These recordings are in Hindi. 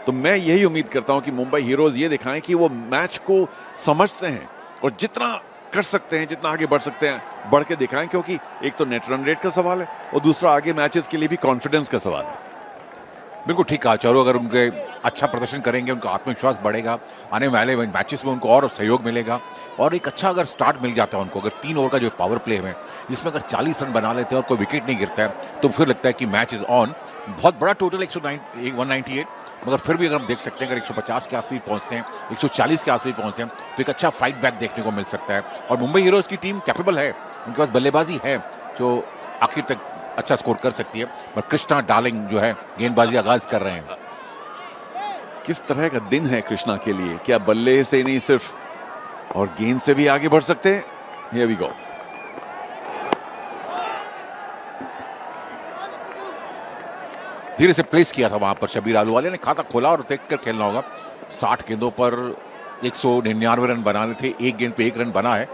तो मैं यही उम्मीद करता हूं कि मुंबई हीरोज ये दिखाएं कि वो मैच को समझते हैं और जितना कर सकते हैं, जितना आगे बढ़ सकते हैं बढ़ के दिखाएं, क्योंकि एक तो नेट रन रेट का सवाल है और दूसरा आगे मैचेस के लिए भी कॉन्फिडेंस का सवाल है। बिल्कुल ठीक कहा चारों, अगर उनके अच्छा प्रदर्शन करेंगे उनका आत्मविश्वास बढ़ेगा, आने वाले मैचेस में उनको और सहयोग मिलेगा और एक अच्छा अगर स्टार्ट मिल जाता है उनको, अगर 3 ओवर का जो पावर प्ले है जिसमें अगर 40 रन बना लेते हैं और कोई विकेट नहीं गिरता है तो फिर लगता है कि मैच इज ऑन। बहुत बड़ा टोटल 198, मगर फिर भी अगर हम देख सकते हैं अगर 150 के आसपास पहुंचते हैं, 140 के आसपास पहुंचते हैं तो एक अच्छा फाइट बैक देखने को मिल सकता है। और मुंबई हीरोज की टीम कैपेबल है, उनके पास बल्लेबाजी है जो आखिर तक अच्छा स्कोर कर सकती है, पर कृष्णा डार्लिंग जो है गेंदबाजी आगाज कर रहे हैं। किस तरह का दिन है कृष्णा के लिए, क्या बल्ले से नहीं सिर्फ और गेंद से भी आगे बढ़ सकते हैं? Here we go. धीरे से प्लेस किया था वहां पर शब्बीर आलूवालिया ने, खाता खोला और देखकर खेलना होगा। 60 गेंदों पर 199 रन बनाने थे, एक गेंद पे 1 रन बना है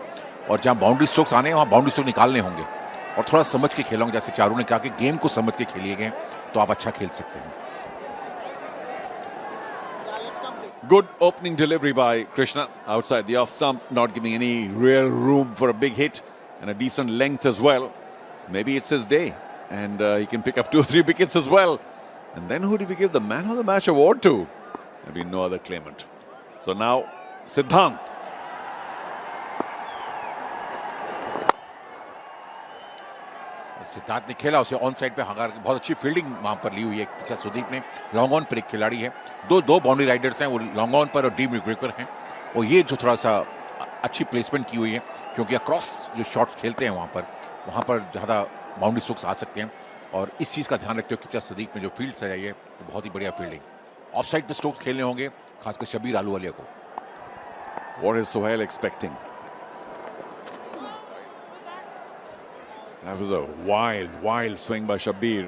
और जहां बाउंड्री स्ट्रोक्स आने हैं वहां बाउंड्री स्ट्रोक निकालने होंगे और थोड़ा समझ के खेला होंगे। जैसे चारों ने कहा कि गेम को समझ के खेलिए गए तो आप अच्छा खेल सकते हैं। Good opening delivery by Krishna outside the off stump, not giving any real room for a big hit and a decent length as well. Maybe it's his day and he can pick up 2 or 3 wickets as well. And then who do we give the man of the match award to? There'll be no other claimant. So now Siddhant. Siddharth ने खेला, उसे ऑन साइड पे हंगार, बहुत अच्छी फील्डिंग वहां पर ली हुई है किचा सुदीप ने। लॉन्ग ऑन पर एक खिलाड़ी है, दो बाउंड्री राइडर्स हैं, वो लॉन्ग ऑन पर और डीप विकेटर हैं और ये जो थोड़ा सा अच्छी प्लेसमेंट की हुई है क्योंकि अक्रॉस जो शॉट्स खेलते हैं वहां पर ज़्यादा बाउंड्री स्ट्रोक्स आ सकते हैं और इस चीज़ का ध्यान रखते हुए किचा सुदीप ने जो फील्ड सजाई है तो बहुत ही बढ़िया फील्डिंग। ऑफ साइड पे स्ट्रोक्स खेलने होंगे खासकर शब्बीर आलूवालिया को। What is Sohail expecting? That was a wild swing by Shabbir.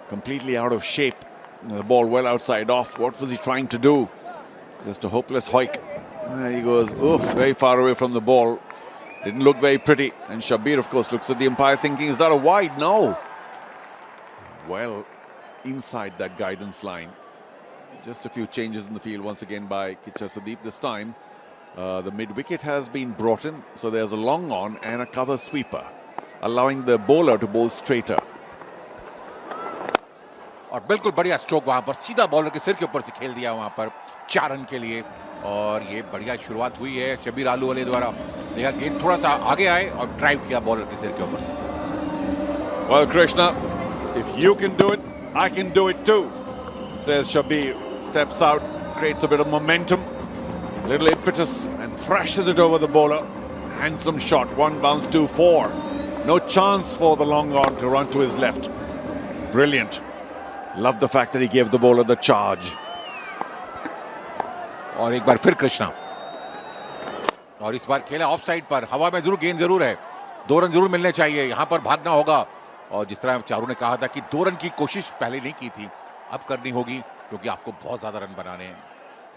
Completely out of shape. The ball well outside off. What was he trying to do? Just a hopeless hoik. There he goes. Very far away from the ball. Didn't look very pretty. And Shabbir, of course, looks at the umpire thinking, is that a wide? No. Well, inside that guidance line. Just a few changes in the field once again by Kicha Sudeep. This time, the mid-wicket has been brought in. So there's a long on and a cover sweeper, allowing the bowler to bowl straighter. और बिल्कुल बढ़िया स्ट्रोक वहां पर सीधा बॉलर के सिर के ऊपर से खेल दिया वहां पर 4 रन के लिए और ये बढ़िया शुरुआत हुई है शब्बीर आलूवालिया द्वारा। देखा गेंद थोड़ा सा आगे आए और ड्राइव किया बॉलर के सिर के ऊपर से। Well, Krishna, if you can do it, I can do it too, says Shabbir. Steps out, creates a bit of momentum, little impetus and thrashes it over the bowler. Handsome shot, 1 bounce, 2, 4. No chance for the long on to run to his left. Brilliant. Love the fact that he gave the bowler the charge. और एक बार फिर कृष्णा और इस बार खेला ऑफ साइड पर, हवा में जरूर गेंद जरूर है, 2 रन जरूर मिलने चाहिए, यहां पर भागना होगा और जिस तरह चारों ने कहा था कि 2 रन की कोशिश पहले नहीं की थी अब करनी होगी क्योंकि आपको बहुत ज्यादा रन बनाने हैं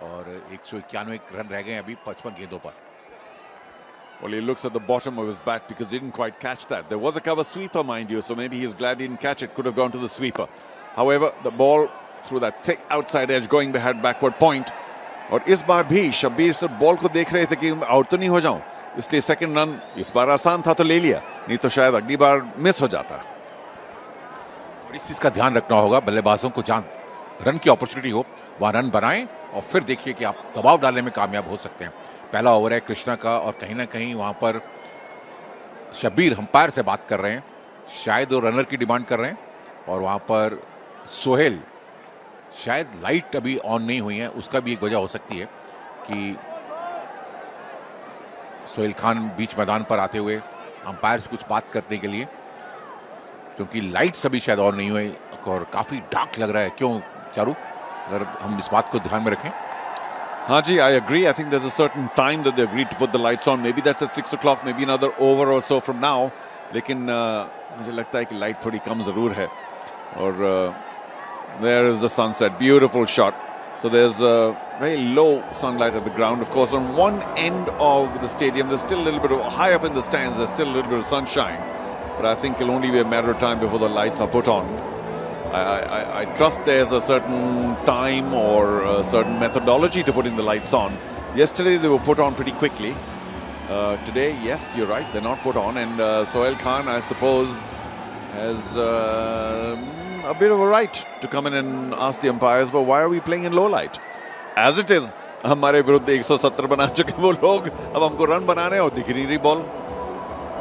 और 191 रन रह गए अभी 55 गेंदों पर। Well, he looks at the bottom of his bat because he didn't quite catch that. There was a cover sweeper, mind you, so maybe he's glad he didn't catch it. Could have gone to the sweeper. However, the ball through that thick outside edge going behind backward point. और इस बार भी शब्बीर सिर्फ बॉल को देख रहे थे कि आउट तो नहीं हो जाऊं, इसलिए सेकंड रन इस बार आसान था तो ले लिया, नहीं तो शायद अगली बार मिस हो जाता। और इस चीज का ध्यान रखना होगा, बल्लेबाजों को जहां रन की अपॉर्चुनिटी हो वहां रन बनाएं और फिर देखिए कि आप दबाव डालने में कामयाब हो सकते हैं। पहला ओवर है कृष्णा का और कहीं ना कहीं वहां पर शब्बीर अंपायर से बात कर रहे हैं, शायद वो रनर की डिमांड कर रहे हैं और वहां पर सोहेल शायद लाइट अभी ऑन नहीं हुई है, उसका भी एक वजह हो सकती है कि सोहेल खान बीच मैदान पर आते हुए अंपायर से कुछ बात करने के लिए, क्योंकि लाइट्स अभी शायद ऑन नहीं हुई और काफी डार्क लग रहा है। क्यों चारू, अगर हम इस बात को ध्यान में रखें? हाँ जी, I agree. I think there's a certain time that they agreed to put the lights on. Maybe that's at 6 o'clock, maybe another over or so from now. लेकिन मुझे लगता है कि लाइट थोड़ी कम जरूर है और there is the sunset, beautiful shot. So there's a very low sunlight at the ground. Of course, on one end of the stadium, there's still a little bit of, high up in the stands, there's still a little bit of sunshine. But I think it'll only be a matter of time before the lights are put on. I trust there's a certain time or a certain methodology to putting the lights on. Yesterday they were put on pretty quickly. Today, yes, you're right, they're not put on. And Sohail Khan, I suppose, has a bit of a right to come in and ask the umpires, but why are we playing in low light? As it is, हमारे विरुद्ध 170 बना चुके वो लोग, अब हमको रन बनाने और दिख नहीं रही बॉल.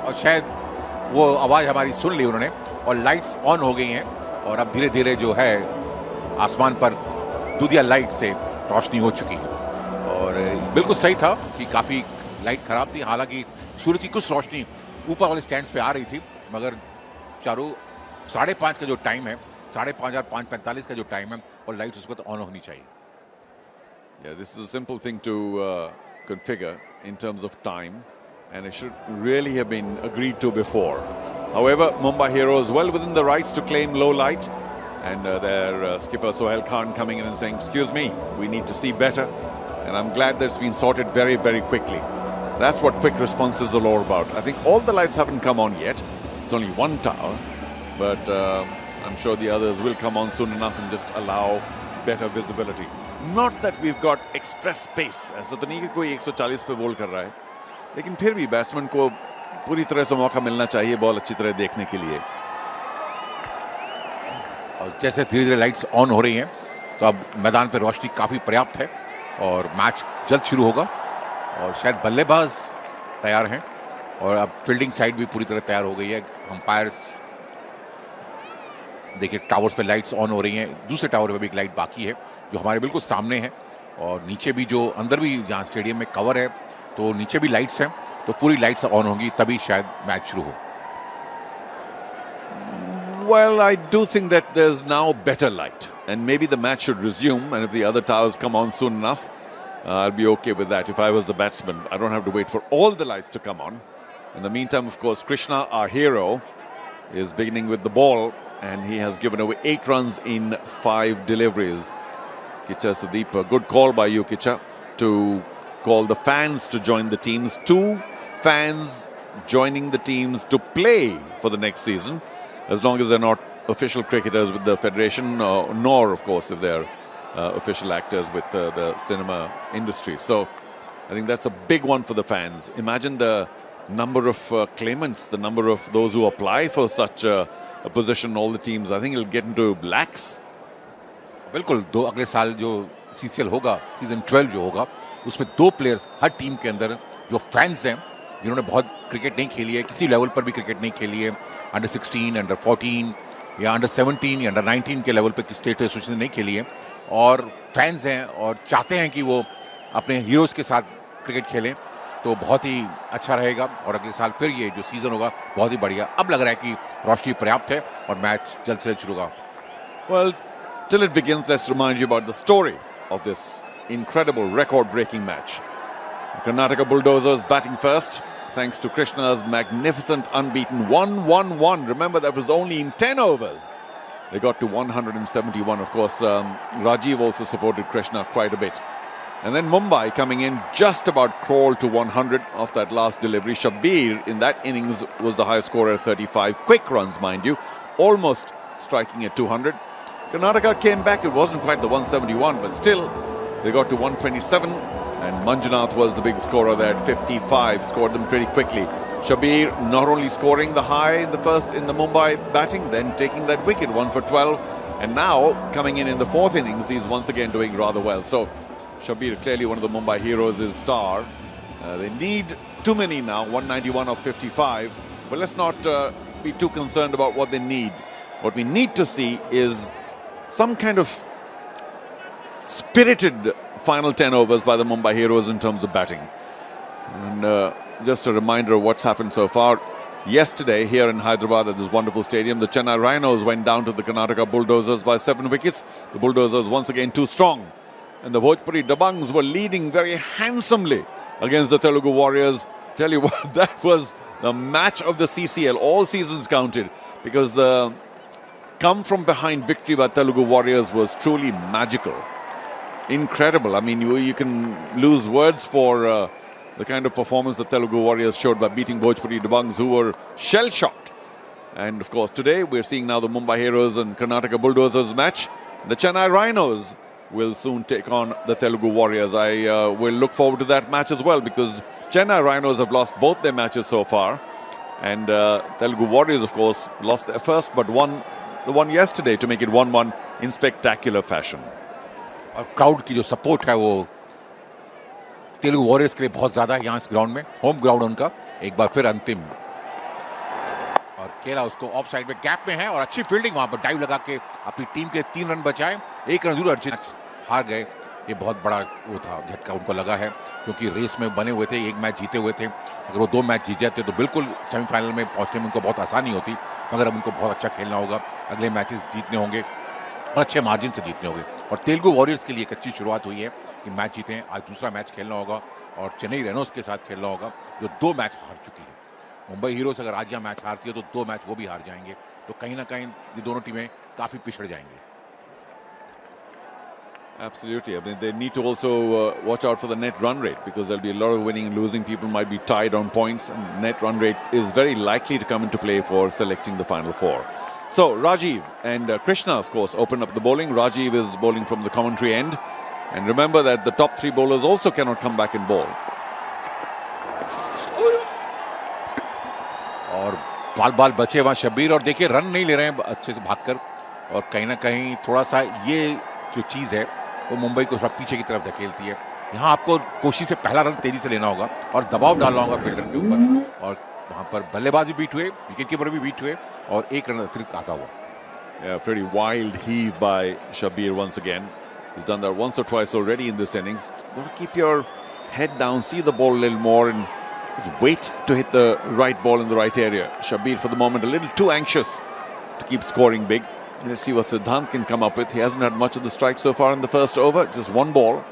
और शायद वो आवाज हमारी सुन ली उन्होंने और लाइट्स ऑन हो गई हैं और अब धीरे धीरे जो है आसमान पर दूधिया लाइट से रोशनी हो चुकी है. और बिल्कुल सही था कि काफी लाइट खराब थी. हालांकि सूरज की कुछ रोशनी ऊपर वाले स्टैंड्स पे आ रही थी, मगर चारों 5:30 का जो टाइम है, 5:30 और 5:45 का जो टाइम है, और लाइट उस वक्त ऑन होनी चाहिए. Yeah, this is a simple thing to configure in terms of time, and it should really have been agreed to before. However, Mumbai Heroes well within the rights to claim low light, and their skipper Sohail Khan coming in and saying, excuse me, we need to see better, and I'm glad that's been sorted very, very quickly. That's what quick responses are all about. I think all the lights haven't come on yet. It's only one tower, but I'm sure the others will come on soon enough and just allow better visibility. Not that we've got express pace. ऐसा तो नहीं कि कोई 140 पे बॉल कर रहा है, लेकिन फिर भी बैट्समैन को पूरी तरह से मौका मिलना चाहिए बॉल अच्छी तरह देखने के लिए. और जैसे धीरे धीरे लाइट्स ऑन हो रही हैं, तो अब मैदान पर रोशनी काफी पर्याप्त है और मैच जल्द शुरू होगा. और शायद बल्लेबाज तैयार हैं और अब फील्डिंग साइड भी पूरी तरह तैयार हो गई है. अंपायर्स देखिए, टावर्स पे लाइट्स ऑन हो रही हैं. दूसरे टावर पे भी एक लाइट बाकी है जो हमारे बिल्कुल सामने है, और नीचे भी जो अंदर भी जहाँ स्टेडियम में कवर है, तो नीचे भी लाइट्स हैं. तो पूरी लाइट्स ऑन होंगी तभी शायद मैच शुरू हो. Well, I do think that there's now better light, and maybe the match should resume, and if the other towers come on soon enough, I'll be okay with that. If I was the batsman, I don't have to wait for all the lights to come on. In the meantime, of course, Krishna, our hero, is beginning with the ball, and he has given away 8 runs in 5 deliveries. Kicha Sudeep, a good call by you, Kicha, to call the fans to join the teams. 2 fans joining the teams to play for the next season, as long as they're not official cricketers with the federation, nor, of course, if they're official actors with the cinema industry. So I think that's a big one for the fans. Imagine the number of claimants, the number of those who apply for such a position, all the teams. I think it'll get into lakhs. बिल्कुल. अगले साल जो सीसीएल होगा, सीजन 12 जो होगा, उसमें 2 प्लेयर्स हर टीम के अंदर जो फैंस हैं, जिन्होंने बहुत क्रिकेट नहीं खेली है, किसी लेवल पर भी क्रिकेट नहीं खेली है, अंडर 16, अंडर 14 या अंडर 17 या अंडर 19 के लेवल पे स्टेट एसोसिएशन नहीं खेली है, और फैंस हैं और चाहते हैं कि वो अपने हीरोज के साथ क्रिकेट खेलें, तो बहुत ही अच्छा रहेगा. और अगले साल फिर ये जो सीजन होगा बहुत ही बढ़िया. अब लग रहा है कि रोशनी पर्याप्त है और मैच जल्द से जल्द शुरू होगा. Well, till it begins, let's remind you about the story of this incredible record-breaking match. The Karnataka Bulldozers batting first, thanks to Krishna's magnificent unbeaten 1-1-1. Remember, that was only in 10 overs. They got to 171. Of course, Rajiv also supported Krishna quite a bit. And then Mumbai coming in just about crawled to 100 off that last delivery. Shabir in that innings was the highest scorer at 35. Quick runs, mind you, almost striking at 200. Karnataka came back. It wasn't quite the 171, but still they got to 127. And Manjunath was the big scorer there at 55. Scored them pretty quickly. Shabir not only scoring the high in the first in the Mumbai batting, then taking that wicket, 1 for 12. And now coming in the 4th innings, he's once again doing rather well. So Shabir, clearly one of the Mumbai Heroes, is star. They need too many now, 191 of 55. But let's not be too concerned about what they need. What we need to see is some kind of spirited final 10 overs by the Mumbai Heroes in terms of batting. And just a reminder of what's happened so far. Yesterday, here in Hyderabad at this wonderful stadium, the Chennai Rhinos went down to the Karnataka Bulldozers by 7 wickets. The Bulldozers once again too strong. And the Bhojpuri Dabangs were leading very handsomely against the Telugu Warriors. Tell you what, that was the match of the CCL. All seasons counted, because the come from behind victory by Telugu Warriors was truly magical. Incredible. I mean, you can lose words for the kind of performance the Telugu Warriors showed by beating Bhojpuri Dabangs, who were shell-shocked And of course, today we're seeing now the Mumbai Heroes and Karnataka Bulldozers match. The Chennai Rhinos will soon take on the Telugu Warriors. I will look forward to that match as well, because Chennai Rhinos have lost both their matches so far. And Telugu Warriors, of course, lost their first but won the one yesterday to make it 1-1 in spectacular fashion. और क्राउड की जो सपोर्ट है वो तेलुगु वॉरियर्स के लिए बहुत ज्यादा है यहाँ इस ग्राउंड में, होम ग्राउंड उनका। एक बार फिर अंतिम, और खेला उसको ऑफ साइड में, गैप में है, और अच्छी फील्डिंग, वहां पर डाइव लगा के अपनी टीम के 3 रन बचाए। 1 रन जरूर अर्जित, हार गए, ये बहुत बड़ा वो था, झटका उनको लगा है, क्योंकि रेस में बने हुए थे, 1 मैच जीते हुए थे। अगर वो 2 मैच जीत जाते तो बिल्कुल सेमीफाइनल में पहुंचने में उनको बहुत आसानी होती, मगर अब उनको बहुत अच्छा खेलना होगा, अगले मैचेस जीतने होंगे और अच्छे मार्जिन से जीतने होंगे। और तेलुगु वॉरियर्स के लिए एक अच्छी शुरुआत हुई है कि मैच जीते हैं। आज दूसरा मैच खेलना होगा और चेन्नई रेनोस के साथ खेलना होगा, जो 2 मैच हार चुकी है। मुंबई हीरोज अगर आज यहाँ मैच हारती है तो 2 मैच वो भी हार जाएंगे, तो कहीं ना कहीं ये दोनों टीमें काफी पिछड़ जाएंगी। Absolutely. I mean, they need to also watch out for the net run rate, because there'll be a lot of winning and losing. People might be tied on points, and net run rate is very likely to come into play for selecting the final 4. So Rajiv and Krishna, of course, open up the bowling. Rajiv is bowling from the commentary end, and remember that the top 3 bowlers also cannot come back and bowl. और बाल बचे वहां शब्बीर, और देखिए रन नहीं ले रहे हैं अच्छे से भागकर, और कहीं ना कहीं थोड़ा सा ये जो चीज है वो मुंबई को थोड़ा पीछे की तरफ धकेलती है। यहाँ आपको कोशिश से पहला रन तेजी से लेना होगा और दबाव डालना होगा फील्डर के ऊपर, और वहां पर बल्लेबाज भी बीट हुए, विकेट कीपर भी बीट हुए, और 1 रन अतिरिक्त आता हुआ। Yeah, pretty wild heave by Shabir once again. He's done that once or twice already in this innings. You got to keep your head down, see the ball a little more, and just wait to hit the right ball in the right area. Shabir, for the moment, a little too anxious to keep scoring big. Let's see what Siddhant can come up with. He hasn't had much of the strike so far in the first over, just 1 ball.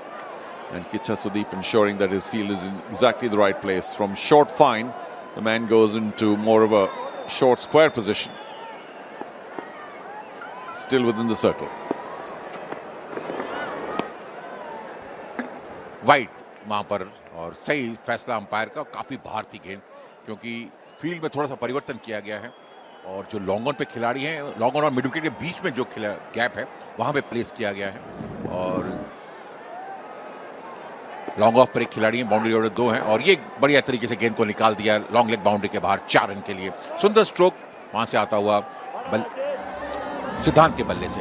And Kicha Sudeep ensuring that his field is in exactly the right place. From short fine, the man goes into more of a short square position. Still within the circle. Wide वहां पर, और सही फैसला अंपायर का, काफी बाहर थी गेंद, क्योंकि फील्ड में थोड़ा सा परिवर्तन किया गया है, और जो लॉन्ग ऑन पे खिलाड़ी हैं, लॉन्ग ऑन और मिड विकेट के बीच में जो गैप है वहां पे प्लेस किया गया है, और लॉन्ग ऑफ पर एक खिलाड़ी है, बाउंड्री ऑर्डर 2 हैं, और ये बढ़िया तरीके से गेंद को निकाल दिया लॉन्ग लेग बाउंड्री के बाहर 4 रन के लिए। सुंदर स्ट्रोक वहां से आता हुआ सिद्धांत के बल्ले से।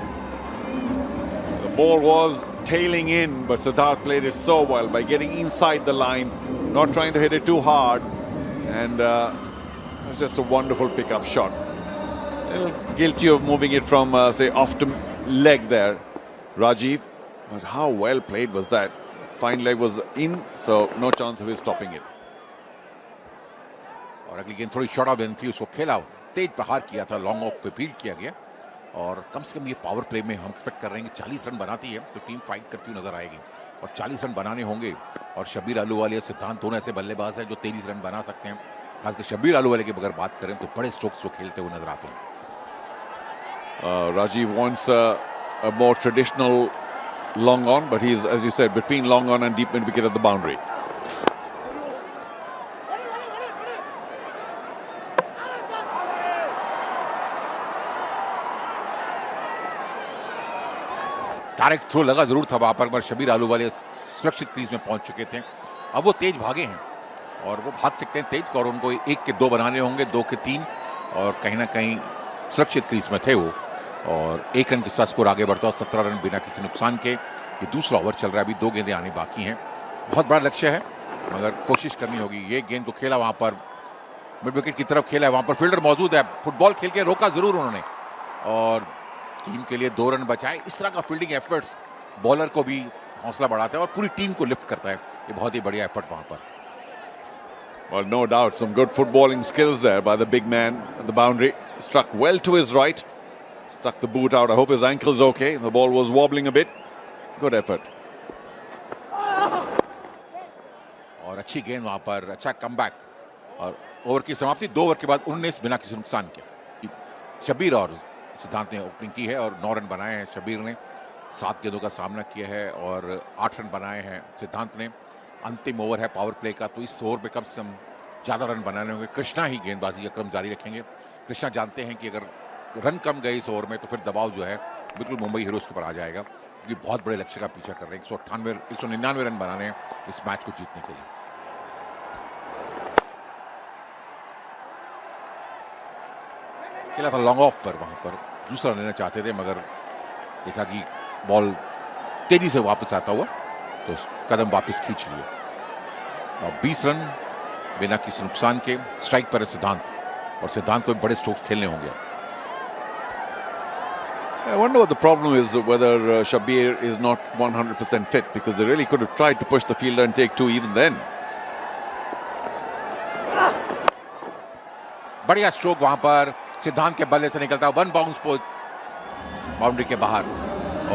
The ball was tailing in, but Siddharth played it so well by getting inside the line, not trying to hit it too hard, and it was just a wonderful pickup shot. A little guilty of moving it from, say, off to leg there, Rajiv, but how well played was that? Fine leg was in, so no chance of his stopping it. और अगली गेंद थोड़ी शॉर्ट ऑफ गेंद थी, उसको खेला, तेज प्रहार किया था, लॉन्ग ऑफ पे फील्ड किया गया, और कम से कम ये पावर प्ले में हम एक्सपेक्ट कर रहे हैं कि 40 रन बनाती है तो टीम फाइट करती हुई नजर आएगी, और 40 रन बनाने होंगे, और शब्बीर अहलूवालिया, सिद्धांत दोनों ऐसे बल्लेबाज हैं जो 23 रन बना सकते हैं। खासकर शब्बीर अहलूवालिया की अगर बात करें तो बड़े स्ट्रोक्स जो खेलते हुए नजर आते हैं। Rajiv wants a more traditional long on, but he's, as you said, between long on and deep mid wicket at the boundary. Direct throw लगा जरूर था वहां पर शब्बीर अहलूवालिया सुरक्षित क्रीज में पहुंच चुके थे। अब वो तेज भागे हैं, और वो भाग सकते हैं तेज, और उनको 1 के 2 बनाने होंगे, 2 के 3, और कहीं ना कहीं सुरक्षित क्रीज में थे वो, और 1 रन के साथ स्कोर आगे बढ़ता है, 17 रन बिना किसी नुकसान के। ये दूसरा ओवर चल रहा है, अभी 2 गेंदें आनी बाकी हैं। बहुत बड़ा लक्ष्य है, मगर कोशिश करनी होगी। ये गेंद को खेला वहां पर मिड विकेट की तरफ खेला है, वहां पर फील्डर मौजूद है, फुटबॉल खेल के रोका जरूर उन्होंने, और टीम के लिए 2 रन बचाए। इस तरह का फील्डिंग एफर्ट्स बॉलर को भी हौसला बढ़ाता है और पूरी टीम को लिफ्ट करता है। ये बहुत ही बढ़िया एफर्ट वहां पर। Well, no doubt, some good footballing skills there by the big man at the boundary. Struck well to his right, stuck the boot out. I hope his ankle's okay. The ball was wobbling a bit. Good effort. और अच्छी गेंद वहां पर, अच्छा कमबैक, और ओवर की समाप्ति 2 ओवर के बाद 19 बिना किसी नुकसान के। शब्बीर और सिद्धांत ने ओपनिंग की है और 9 रन बनाए हैं। शब्बीर ने 7 गेंदों का सामना किया है और 8 रन बनाए हैं सिद्धांत ने। अंतिम ओवर है पावर प्ले का, तो इस ओवर में कम से कम ज्यादा रन बनाने होंगे। कृष्णा ही गेंदबाजी का क्रम जारी रखेंगे। कृष्णा जानते हैं कि अगर रन कम गए इस ओवर में तो फिर दबाव जो है बिल्कुल मुंबई हीरोज के ऊपर आ जाएगा, क्योंकि बहुत बड़े लक्ष्य का पीछा कर रहे हैं। 199 रन बनाने हैं इस मैच को जीतने के लिए। खेला था लॉन्ग ऑफ पर, वहां पर दूसरा लेना चाहते थे मगर देखा कि बॉल तेजी से वापस आता हुआ तो कदम वापस खींच लिए। और 20 रन बिना किसी नुकसान के। स्ट्राइक पर है सिद्धांत, और सिद्धांत को बड़े स्ट्रोक्स खेलने होंगे। I wonder what the problem is, whether Shabir is not 100% fit, because they really could have tried to push the fielder and take two even then. बढ़िया स्ट्रोक वहां पर सिद्धांत के बल्ले से निकलता, वन बाउंस को बाउंड्री के बाहर।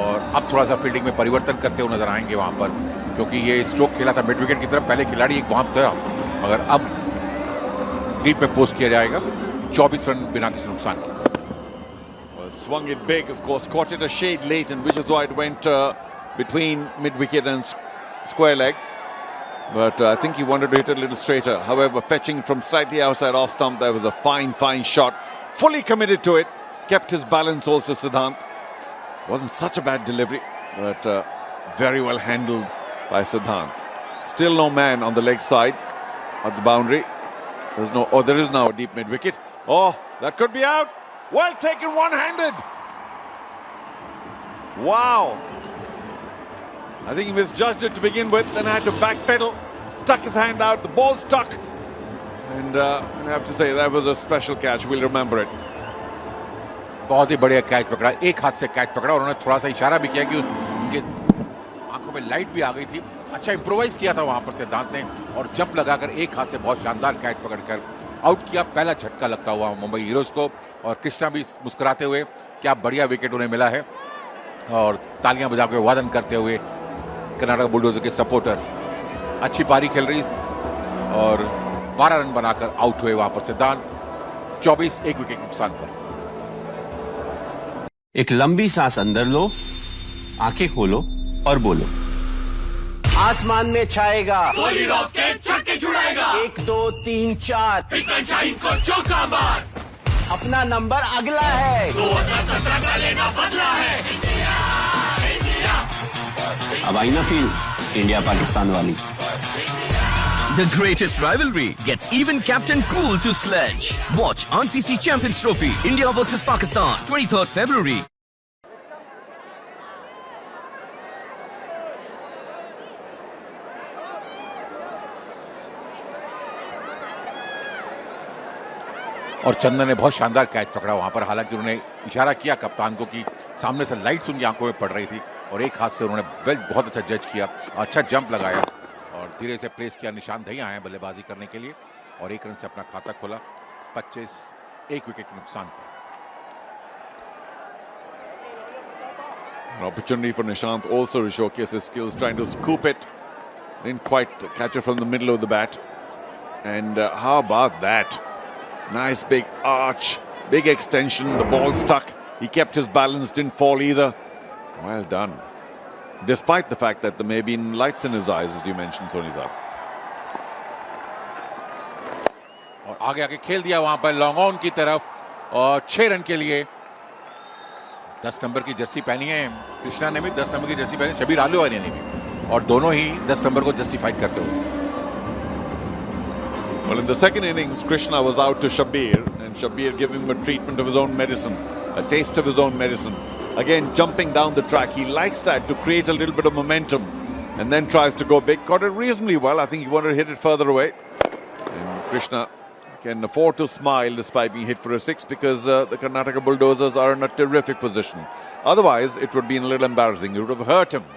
और अब थोड़ा सा फील्डिंग में परिवर्तन करते हुए नजर आएंगे वहां पर, क्योंकि ये स्ट्रोक खेला था मिड विकेट की तरफ। पहले खिलाड़ी एक वहां था, मगर अब डीप पे पोस्ट किया जाएगा। 24 रन बिना किसी नुकसान के। Swung it big, of course, caught it a shade late, and which is why it went between mid-wicket and square leg. But I think he wanted to hit it a little straighter. However, fetching from slightly outside off stump, there was a fine shot. Fully committed to it. Kept his balance also, Siddhant. Wasn't such a bad delivery, but very well handled by Siddhant. Still no man on the leg side at the boundary. There is now a deep mid-wicket. Oh, that could be out. Well taken one-handed. Wow. I think he misjudged it to begin with, then had to backpedal, stuck his hand out, the ball stuck. And I have to say, that was a special catch. We'll remember it. बहुत ही बढ़िया कैच पकड़ा, एक हाथ से कैच पकड़ा, और उन्होंने थोड़ा सा इशारा भी किया कि उनके आंखों में लाइट भी आ गई थी। अच्छा इंप्रोवाइज किया था वहां पर सिद्धांत ने, और जंप लगाकर एक हाथ से बहुत शानदार कैच पकड़कर आउट किया। पहला झटका लगता हुआ मुंबई हीरोज को, और कृष्णा भी मुस्कुराते हुए, क्या बढ़िया विकेट उन्हें मिला है, और तालियां बजा के वादन करते हुए कर्नाटक बुलडोजर के सपोर्टर्स। अच्छी पारी खेल रही, और 12 रन बनाकर आउट हुए वहां पर सिद्धांत। 24 एक विकेट नुकसान पर। एक लंबी सांस अंदर लो, आंखें खोलो और बोलो। आसमान में छाएगा, छक्के छुड़ाएगा, 1 2 3 4 को चौका मार। अपना नंबर अगला है, 2017 का लेना बदला है। अब आई ना फील इंडिया पाकिस्तान वाली। The greatest rivalry gets even Captain Cool to sledge. Watch RCC Champions Trophy, India versus Pakistan, 23rd February. और चंदन ने बहुत शानदार कैच पकड़ा वहां पर। हालांकि उन्होंने इशारा किया कप्तान को कि सामने से लाइट्स उनकी आंखों में पड़ रही थी, और एक हाथ से उन्होंने बहुत अच्छा जज किया, अच्छा जंप लगाया, और धीरे से प्लेस किया। निशानदेही आए बल्लेबाजी करने के लिए, और 1 रन से अपना खाता खोला। 25 एक विकेट के नुकसान पर। An opportunity for Nishant also to showcase his skills, trying to scoop it. Didn't quite catch it from the middle of the bat. And how about that? Nice big arch, big extension, the ball stuck. He kept his balance, didn't fall either. Well done. Despite the fact that there may have been lights in his eyes, as you mentioned, Soni Saab. और आगे खेल दिया वहां पर लॉन्ग ऑन की तरफ, और 6 रन के लिए। 10 नंबर की जर्सी पहनी है कृष्णा ने भी, 10 नंबर की जर्सी पहनी शबीर आलूवालिया ने भी, और दोनों ही 10 नंबर को जस्टिफाइड करते हुए। Well, in the second innings, Krishna was out to Shabir, and Shabir gave him a treatment of his own medicine, a taste of his own medicine. Again, jumping down the track. He likes that, to create a little bit of momentum, and then tries to go big. Got it reasonably well. I think he wanted to hit it further away. And Krishna can afford to smile despite being hit for a 6, because the Karnataka Bulldozers are in a terrific position. Otherwise, it would have been a little embarrassing. It would have hurt him.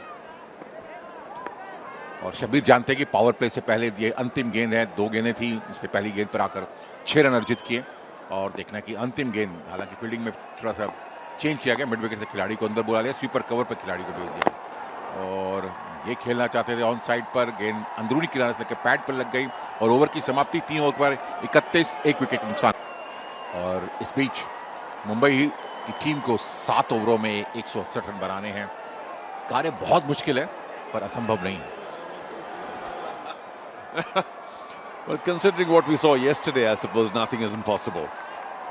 और शबीर जानते हैं कि पावर प्ले से पहले ये अंतिम गेंद है, 2 गेंदें थी, इससे पहली गेंद पर आकर 6 रन अर्जित किए। और देखना कि अंतिम गेंद, हालांकि फील्डिंग में थोड़ा सा चेंज किया गया, मिड विकेट से खिलाड़ी को अंदर बुला लिया, स्वीपर कवर पर खिलाड़ी को भेज दिया, और ये खेलना चाहते थे ऑन साइड पर। गेंद अंदरूनी किनारे से लेकर पैड पर लग गई, और ओवर की समाप्ति 3 ओवर पर 31 एक विकेट नुकसान। और इस बीच मुंबई की टीम को 7 ओवरों में 168 रन बनाने हैं। कार्य बहुत मुश्किल है, पर असंभव नहीं है। Well, considering what we saw yesterday, I suppose nothing is impossible.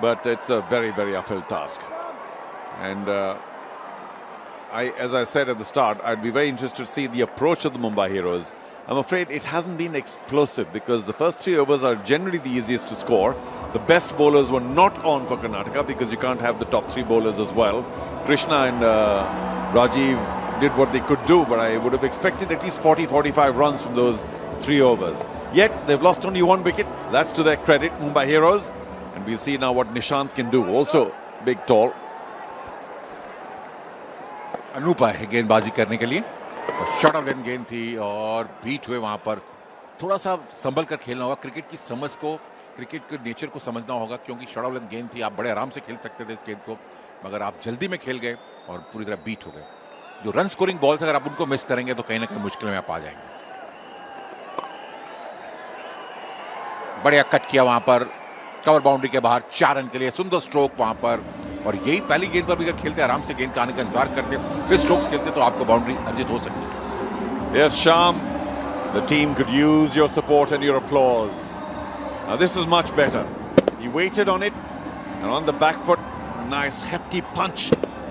but it's a very, very uphill task. And as I said at the start, I'd be very interested to see the approach of the Mumbai Heroes. I'm afraid it hasn't been explosive because the first 3 overs are generally the easiest to score. The best bowlers were not on for Karnataka because you can't have the top 3 bowlers as well. Krishna and Rajiv did what they could do, but I would have expected at least 40-45 runs from those 3 overs. Yet they've lost only 1 wicket. That's to their credit, Mumbai Heroes. And we'll see now what Nishant can do. Also big, tall. Anupa है गेंदबाजी करने के लिए, शॉर्ट ऑफ लेंथ गेंद थी और बीट हुए। वहां पर थोड़ा सा संभल कर खेलना होगा, क्रिकेट की समझ को, क्रिकेट के नेचर को समझना होगा, क्योंकि शॉर्ट ऑफ लेंथ गेंद थी, आप बड़े आराम से खेल सकते थे इस गेंद को, मगर आप जल्दी में खेल गए और पूरी तरह बीट हो गए। जो रन स्कोरिंग बॉल्स अगर आप उनको मिस करेंगे तो कहीं ना कहीं मुश्किल में आप आ जाएंगे। बढ़िया कट किया वहां पर, कवर बाउंड्री के बाहर 4 रन के लिए, सुंदर स्ट्रोक वहां पर। और यही पहली गेंद पर भी अगर खेलते आराम से गेंद का आने का इंतजार करते फिर स्ट्रोक्स खेलते तो आपको बाउंड्री अर्जित हो सकती है। Yes, Sham, the team could use your support and your applause. Now this is much better. He waited on it and on the back foot, a nice hefty punch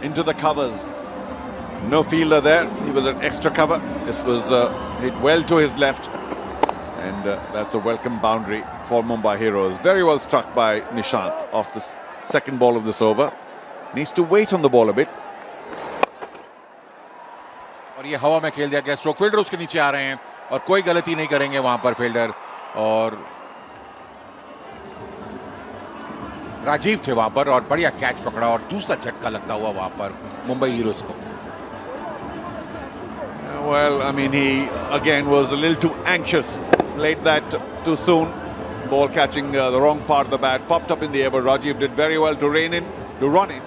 into the covers. No fielder there. He was an extra cover. This was hit well to his left. And that's a welcome boundary for Mumbai Heroes. Very well struck by Nishant off the second ball of this over. Needs to wait on the ball a bit. और ये हवा में खेल दिया गया स्ट्रोक, फील्डर उसके नीचे आ रहे हैं और कोई गलती नहीं करेंगे वहां पर फील्डर। और राजीव थे वहां पर और बढ़िया कैच पकड़ा और दूसरा झटका लगता हुआ वहां पर मुंबई हीरोज को। Well, I mean, he again was a little too anxious. Played that too soon. Ball catching the wrong part of the bat, popped up in the air, but Rajiv did very well to run in.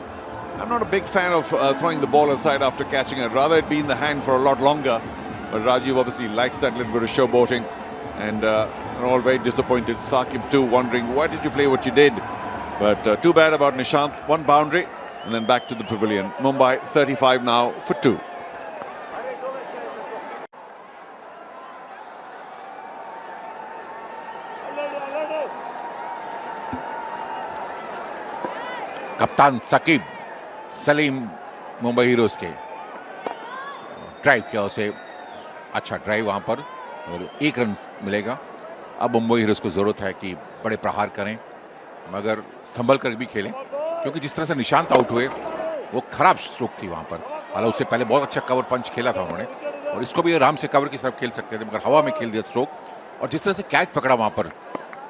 I'm not a big fan of throwing the ball aside after catching it. Rather it be in the hand for a lot longer. But Rajiv obviously likes that little bit of showboating. And we're all very disappointed. Saqib too, wondering, why did you play what you did? But too bad about Nishant. 1 boundary and then back to the pavilion. Mumbai 35 now for 2. कप्तान सकीब सलीम मुंबई हीरोज के ड्राइव किया, उसे अच्छा ड्राइव वहां पर और 1 रन मिलेगा। अब मुंबई हीरोज को जरूरत है कि बड़े प्रहार करें मगर संभल कर भी खेलें, क्योंकि जिस तरह से निशांत आउट हुए वो खराब स्ट्रोक थी वहां पर। हालांकि उससे पहले बहुत अच्छा कवर पंच खेला था उन्होंने और इसको भी आराम से कवर की तरफ खेल सकते थे, मगर हवा में खेल दिया स्ट्रोक। और जिस तरह से कैच पकड़ा वहां पर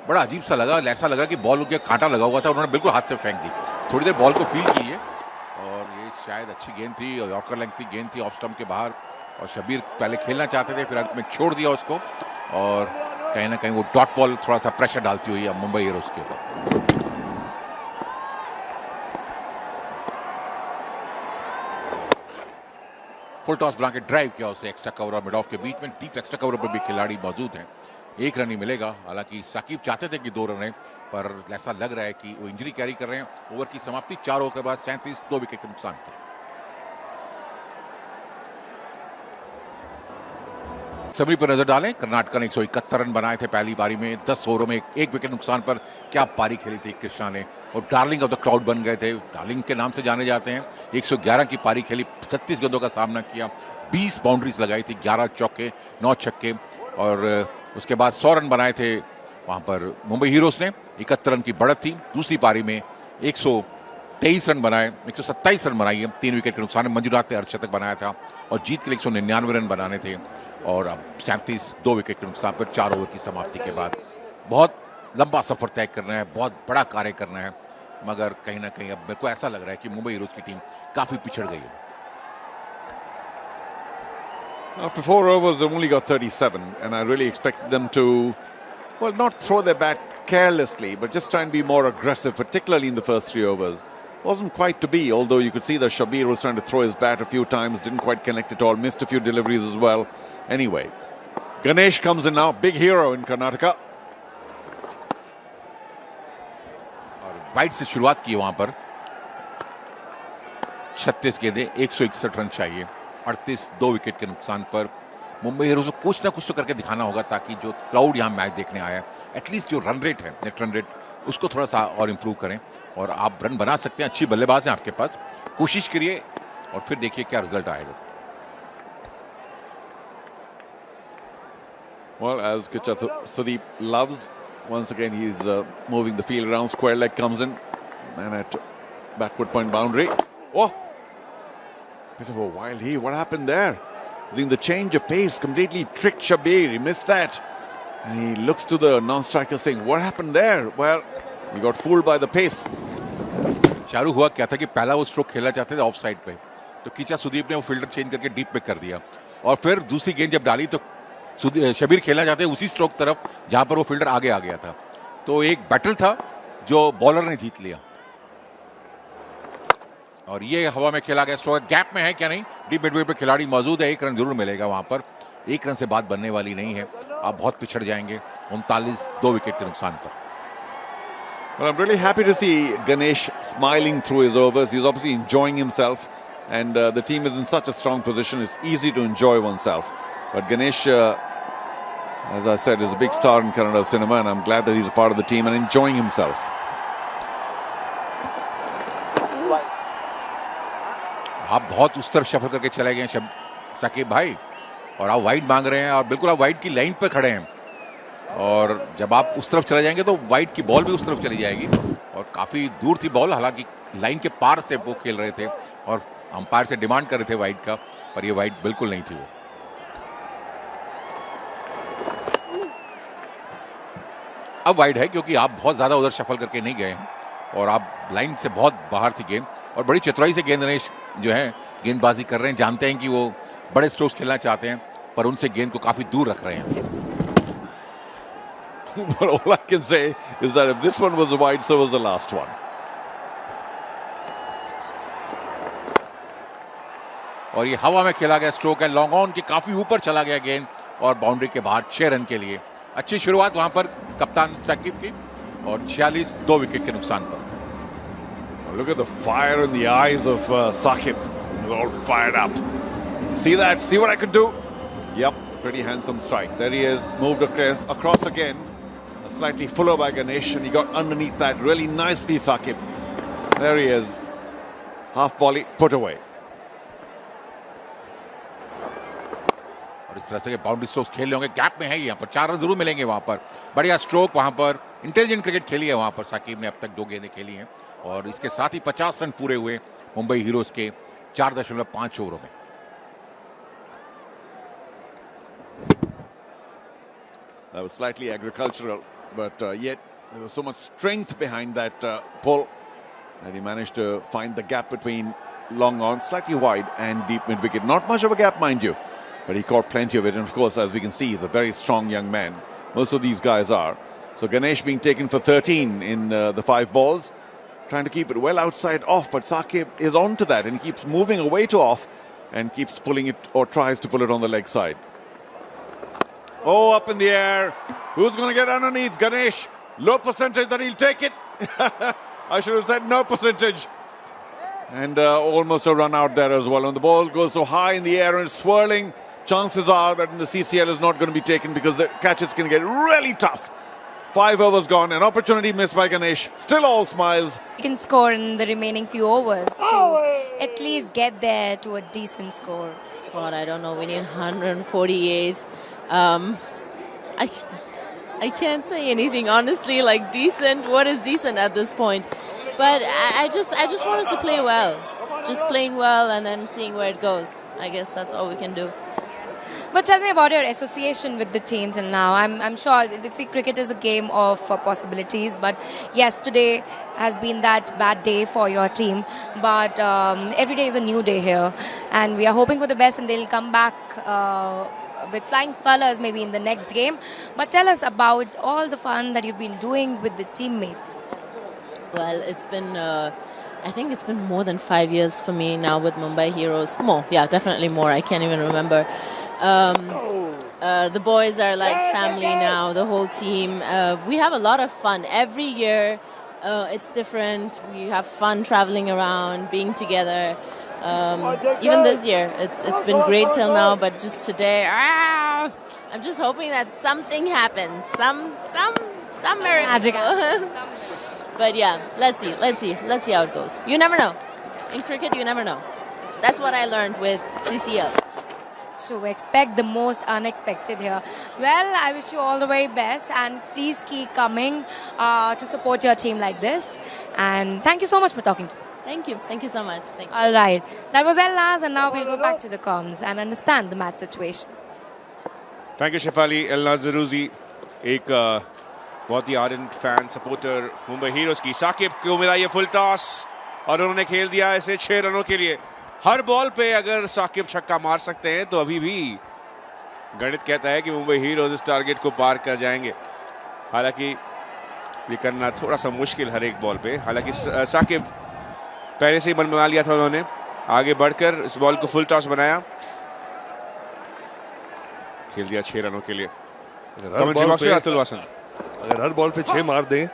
बड़ा अजीब सा लगा, ऐसा लगा कि बॉल के कांटा लगा हुआ था, उन्होंने बिल्कुल हाथ से फेंक दी। थोड़ी देर बॉल को फील की है और ये शायद अच्छी गेंद थी और यॉर्कर लेंथ की गेंद थी ऑफ स्टंप के बाहर और शब्बीर पहले खेलना चाहते थे, फिर अंत में छोड़ दिया उसको और कहीं ना कहीं वो डॉट बॉल थोड़ा सा प्रेशर डालती हुई है मुंबई हीरोज के ऊपर। फुल टॉस बना के ड्राइव किया, उसे एक्स्ट्रा कवर और मिड ऑफ के बीच में डीप एक्स्ट्रा कवर पर भी खिलाड़ी मौजूद हैं। 1 रन ही मिलेगा। हालांकि साकिब चाहते थे कि 2 रन रहे, पर ऐसा लग रहा है कि वो इंजरी कैरी कर रहे हैं। ओवर की समाप्ति 4 ओवर के बाद 37, 2 विकेट के नुकसान थे। सभी पर नजर डालें, कर्नाटक ने 171 रन बनाए थे पहली पारी में। 10 ओवरों में 1 विकेट नुकसान पर क्या पारी खेली थी कृष्णा ने और डार्लिंग ऑफ द क्राउड बन गए थे। डार्लिंग के नाम से जाने जाते हैं। 111 की पारी खेली, 36 गेंदों का सामना किया, 20 बाउंड्रीज लगाई थी, 11 चौके 9 छक्के और उसके बाद 100 रन बनाए थे वहां पर मुंबई हीरोज ने। 71 रन की बढ़त थी। दूसरी पारी में 123 रन बनाए, 127 रन बनाई है, 3 विकेट के नुकसान में। मंजुनाथ ने अर्धशतक बनाया था और जीत के लिए 199 रन बनाने थे और अब 37, 2 विकेट के नुकसान पर 4 ओवर की समाप्ति के बाद बहुत लंबा सफर तय करना है, बहुत बड़ा कार्य करना है, मगर कहीं ना कहीं अब मेरे को ऐसा लग रहा है कि मुंबई हीरोज की टीम काफी पिछड़ गई है। After 4 overs, they've only got 37, and I really expected them to, well, not throw their bat carelessly, but just try and be more aggressive, particularly in the first 3 overs. Wasn't quite to be, although you could see that Shabir was trying to throw his bat a few times, didn't quite connect at all, missed a few deliveries as well. Anyway, Ganesh comes in now, big hero in Karnataka. और वाइड से शुरुआत की वहां पर 36 गेंदें, 161 रन चाहिए, 38, 2 विकेट के नुकसान पर मुंबई हीरोज को कुछ ना कुछ तो करके दिखाना होगा ताकि जो क्राउड यहां मैच देखने आया, एटलीस्ट जो रन रेट है, नेट रन रेट उसको थोड़ा सा और इम्प्रूव करें और आप रन बना सकते हैं. अच्छी बल्लेबाज हैं आपके पास, कोशिश करिए और फिर देखिए क्या रिजल्ट आएगा. Well, as Sudeep loves, once again he's moving the field around. Square leg comes in, and at backward point boundary. Oh, bit of a wild heave. What happened there? I think the change of pace completely tricked Shabir. He missed that, and he looks to the non-striker saying, "What happened there?" Well, he got fooled by the pace. चालू हुआ क्या था कि पहला वो स्ट्रोक खेलना चाहते थे ऑफ साइड पे, तो किचा सुदीप ने वो फील्डर चेंज करके डीप पे कर दिया और फिर दूसरी गेंद जब डाली तो शबीर खेलना चाहते उसी स्ट्रोक तरफ जहां पर वो फील्डर आगे आ गया था. तो एक बैटल था जो बॉलर ने जीत लिया और ये हवा में खेला गया स्ट्रोक. गैप में है क्या नहीं, डीप मिडविकेट पे खिलाड़ी मौजूद है, 1 रन जरूर मिलेगा वहां पर. 1 रन से बात बनने वाली नहीं है, आप बहुत पिछड़ जाएंगे. 39 2 विकेट के नुकसान पर. Well, I'm really happy to see Ganesh smiling through his overs. He's obviously enjoying himself, and the team is in such a strong position. It's easy to enjoy oneself. But Ganesh, as I said, is a big star in Kannada cinema, and I'm glad that he's a part of the team and enjoying himself. आप बहुत उस तरफ शफल करके चले गए साकिब भाई, और आप वाइड मांग रहे हैं और बिल्कुल आप वाइड की लाइन पे खड़े हैं. और जब आप उस तरफ चले जाएंगे तो वाइड की बॉल भी उस तरफ चली जाएगी और काफी दूर थी बॉल. हालांकि लाइन के पार से वो खेल रहे थे और अंपायर से डिमांड कर रहे थे वाइड का, पर ये वाइड बिल्कुल नहीं थी. वो अब वाइड है क्योंकि आप बहुत ज्यादा उधर शफल करके नहीं गए हैं और आप लाइन से बहुत बाहर थी गेंद और बड़ी चतुराई से गेंद गणेश जो है गेंदबाजी कर रहे हैं. जानते हैं कि वो बड़े स्ट्रोक्स खेलना चाहते हैं पर उनसे गेंद को काफी दूर रख रहे हैं. But all I can say is that if this one was wide, so was the last one. और ये हवा में खेला गया स्ट्रोक है, लॉन्ग ऑन के काफी ऊपर चला गया गेंद और बाउंड्री के बाहर 6 रन के लिए. अच्छी शुरुआत वहां पर कप्तान साकिब की और 46 2 विकेट के नुकसान पर. Look at the fire in the eyes of Saqib. He's all fired up. See that? See what I could do? Yep, pretty handsome strike. There he is, moved across again. Slightly fuller by Ganesh, and he got underneath that really nicely, Saqib. There he is. Half volley, put away. और इस तरह से बाउंड्री स्ट्रोक्स खेल होंगे. गैप में है यहाँ पर, 4 रन जरूर मिलेंगे वहां पर. बढ़िया स्ट्रोक वहां पर, इंटेलिजेंट क्रिकेट खेली है वहां पर. साकिब ने अब तक 2 गेंदें खेली हैं और इसके साथ ही 50 रन पूरे हुए मुंबई हीरोज के 4.5 ओवरों में. That was slightly agricultural, but yet there was so much strength behind that pull that he managed to find the gap between long on, slightly wide, and deep mid wicket. Not much of a gap, mind you, but he caught plenty of it. And of course, as we can see, he's a very strong young man. Most of these guys are. So Ganesh being taken for 13 in the 5 balls, trying to keep it well outside off, but Saqib is on to that and keeps moving away to off and keeps pulling it or tries to pull it on the leg side. Oh, up in the air. Who's going to get underneath? Ganesh. Low percentage that he'll take it. I should have said no percentage. And almost a run out there as well. And the ball goes so high in the air and swirling. Chances are that in the CCL is not going to be taken because the catches can get really tough. 5 overs gone. An opportunity missed by Ganesh. Still all smiles. You can score in the remaining few overs to at least get there to a decent score. God, I don't know. We need 148. I can't say anything honestly. Like decent, what is decent at this point? But I just want us to play well, just playing well and then seeing where it goes. I guess that's all we can do. But tell me about your association with the team till now. I'm sure, see, cricket is a game of possibilities, but yesterday has been that bad day for your team. But every day is a new day here, and we are hoping for the best, and they'll come back with flying colours maybe in the next game. But tell us about all the fun that you've been doing with the teammates. Well, it's been, I think it's been more than 5 years for me now with Mumbai Heroes. More, yeah, definitely more. I can't even remember. The boys are like family now, the whole team. We have a lot of fun. Every year it's different. We have fun traveling around, being together. Even this year, it's been great till now, but just today, I'm just hoping that something happens, some miracle. But yeah, let's see how it goes. You never know. In cricket, you never know. That's what I learned with CCL. So expect the most unexpected here. Well, I wish you all the very best, and please keep coming to support your team like this. And thank you so much for talking to us. Thank you so much. Thank you. All right, that was Elnaz, and now we'll go back to the comms and understand the match situation. Thank you, Shefali. Elnaz Zarouzi, एक बहुत ही ardent fan supporter Mumbai heroes की. साकिब को मिला ये फुल टॉस और उन्होंने खेल दिया इसे 6 रनों के लिए. हर बॉल पे अगर साकिब छक्का मार सकते हैं तो अभी भी गणित कहता है कि मुंबई हीरोज इस टारगेट को पार कर जाएंगे. हालांकि ये करना थोड़ा सा मुश्किल हर एक बॉल पे. हालांकि साकिब पहले से ही मन बना लिया था उन्होंने. आगे बढ़कर इस बॉल को फुल टॉस बनाया, खेल दिया 6 रनों के लिए. अतुल वासन, अगर हर बॉल पे 6 मार दें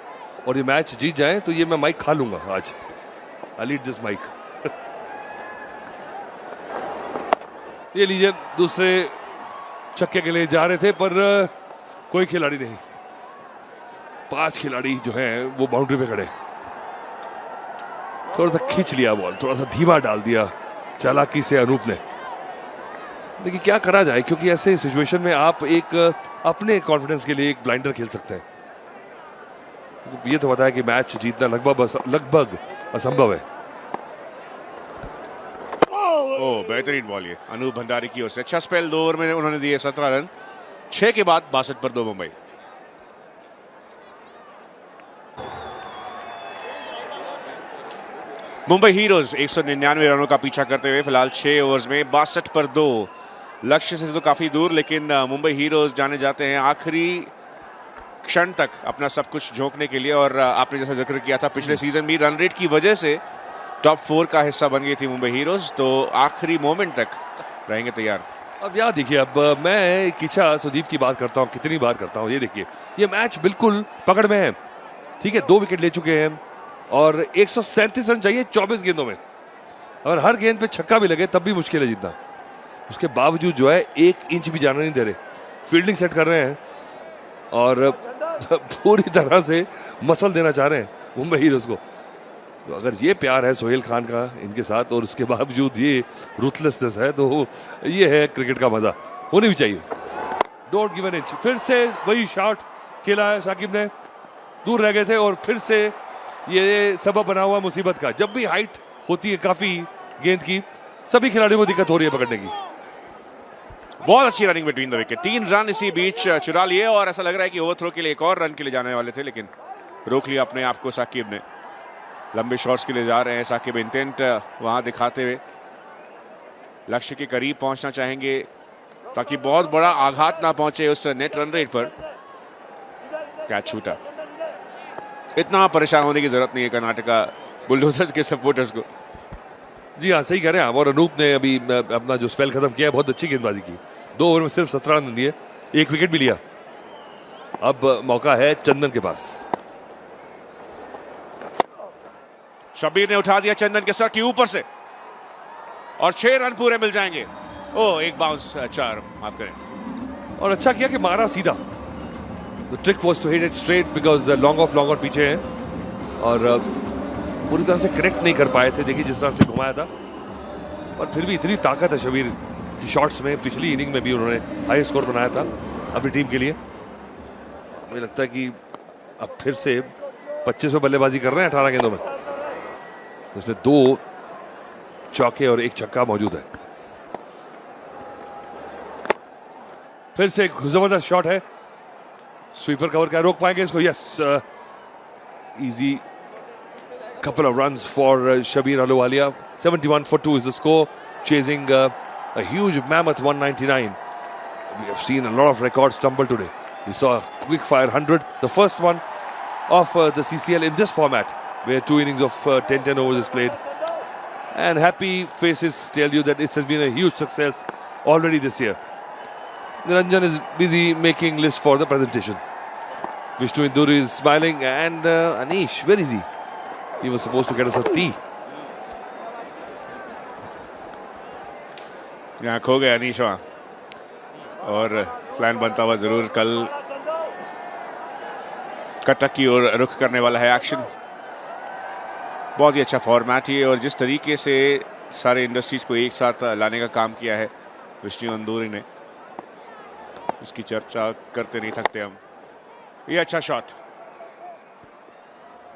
और ये मैच जीत जाएं तो ये मैं माइक खा लूंगा आज. आई लीड दिस माइक. ये लीजिए, दूसरे छक्के के लिए जा रहे थे पर कोई खिलाड़ी नहीं. 5 खिलाड़ी जो हैं वो बाउंड्री पे खड़े. थोड़ा सा खींच लिया बॉल, थोड़ा सा धीमा डाल दिया चालाकी से अनूप ने. देखिए क्या करा जाए, क्योंकि ऐसे सिचुएशन में आप एक अपने कॉन्फिडेंस के लिए एक ब्लाइंडर खेल सकते हैं. ये तो बताया कि मैच जीतना लगभग असंभव है. बेहतरीन बॉल ये अनूप भंडारी की ओर से. अच्छा स्पेल, 2 ओवर में उन्होंने दिए 17 रन. 6 के बाद 62 पर 2 मुंबई. मुंबई हीरोज 199 रनों का पीछा करते हुए फिलहाल 6 ओवर्स में 62 पर 2. लक्ष्य से तो काफी दूर, लेकिन मुंबई हीरोज जाने जाते हैं आखिरी क्षण तक अपना सब कुछ झोंकने के लिए. और आपने जैसा जिक्र किया था, पिछले सीजन भी रन रेट की वजह से टॉप 4 का हिस्सा बन गई थी मुंबई हीरोज, तो आखिरी मोमेंट तक रहेंगे तैयार. अब यार देखिए, अब मैं किचा सुदीप की बात करता हूँ, कितनी बार करता हूँ. ये देखिए, ये मैच बिल्कुल पकड़ में है. ठीक है, 2 विकेट ले चुके हैं और 137 रन चाहिए 24 गेंदों में. और हर गेंद पे छक्का भी लगे तब भी मुश्किल है जीतना. उसके बावजूद जो है 1 इंच भी जाना नहीं दे रहे. फील्डिंग सेट कर रहे हैं और पूरी तरह से मसल देना चाह रहे हैं मुंबई हीरोज को. तो अगर ये प्यार है सोहेल खान का इनके साथ और उसके बावजूद ये रूथलेसनेस है, तो ये है क्रिकेट का मजा. होनी भी चाहिए. Don't give an inch. फिर से वही शॉट खेला है शाकिब ने, दूर रह गए थे और फिर से ये सबब बना हुआ मुसीबत का. जब भी हाइट होती है काफी गेंद की, सभी खिलाड़ियों को दिक्कत हो रही है पकड़ने की. बहुत अच्छी running between the wicket. 3 run इसी बीच चुरा लिए और ऐसा लग रहा है कि ओवरथ्रो के लिए एक और रन के लिए जाने वाले थे, लेकिन रोक लिया अपने आप को साकिब ने. लंबे शॉट्स के लिए जा रहे हैं साकिब. इंटेंट वहां दिखाते हुए लक्ष्य के करीब पहुंचना चाहेंगे ताकि बहुत बड़ा आघात ना पहुंचे उस नेट रन रेट पर. कैच छूटा. इतना परेशान होने की जरूरत नहीं है कर्नाटका बुलडोजर्स के सपोर्टर्स को. जी हाँ, सही कह रहे हैं आप. और अनूप ने अभी अपना जो स्पेल खत्म किया, बहुत अच्छी गेंदबाजी की. 2 ओवर में सिर्फ 17 रन दिए, 1 विकेट भी लिया. अब मौका है चंदन के पास. शब्बीर ने उठा दिया चंदन के सर के ऊपर से और 6 रन पूरे मिल जाएंगे. एक बाउंस, 4 माफ करें. और अच्छा किया कि मारा सीधा. The trick was to hit it straight because long off long और पीछे हैं और पूरी तरह से करेक्ट नहीं कर पाए थे. देखिए जिस तरह से घुमाया था, पर फिर भी इतनी ताकत है शब्बीर की शॉट्स में. पिछली इनिंग में भी उन्होंने हाई स्कोर बनाया था अपनी टीम के लिए. मुझे लगता है कि अब फिर से 25 बल्लेबाजी कर रहे हैं 18 गेंदों में, जिसमें 2 चौके और 1 छक्का मौजूद है. फिर से एक जबरदस्त शॉट है. स्वीपर कवर क्या रोक पाएंगे इसको? Yes, easy couple of runs for Shabir Ahluwalia. 71 for 2 is the score, chasing a huge mammoth 199. We have seen a lot of records tumble today. We saw a quick fire 100, the first one of the CCL in this format, where 2 innings of 10 overs is played. And happy faces tell you that it has been a huge success already this year. Niranjan is busy making lists for the presentation. Vishnu Induri is smiling, and Anish, where is he? He was supposed to get us a tea. यहाँ खो गया अनीश वहाँ, और प्लान बनता हुआ जरूर कल कटक की ओर रुख करने वाला है एक्शन। बहुत ही अच्छा फॉर्मेट है, और जिस तरीके से सारे इंडस्ट्रीज को एक साथ लाने का काम किया है विष्णु अंदूरी ने, उसकी चर्चा करते नहीं थकते हम। ये अच्छा शॉट,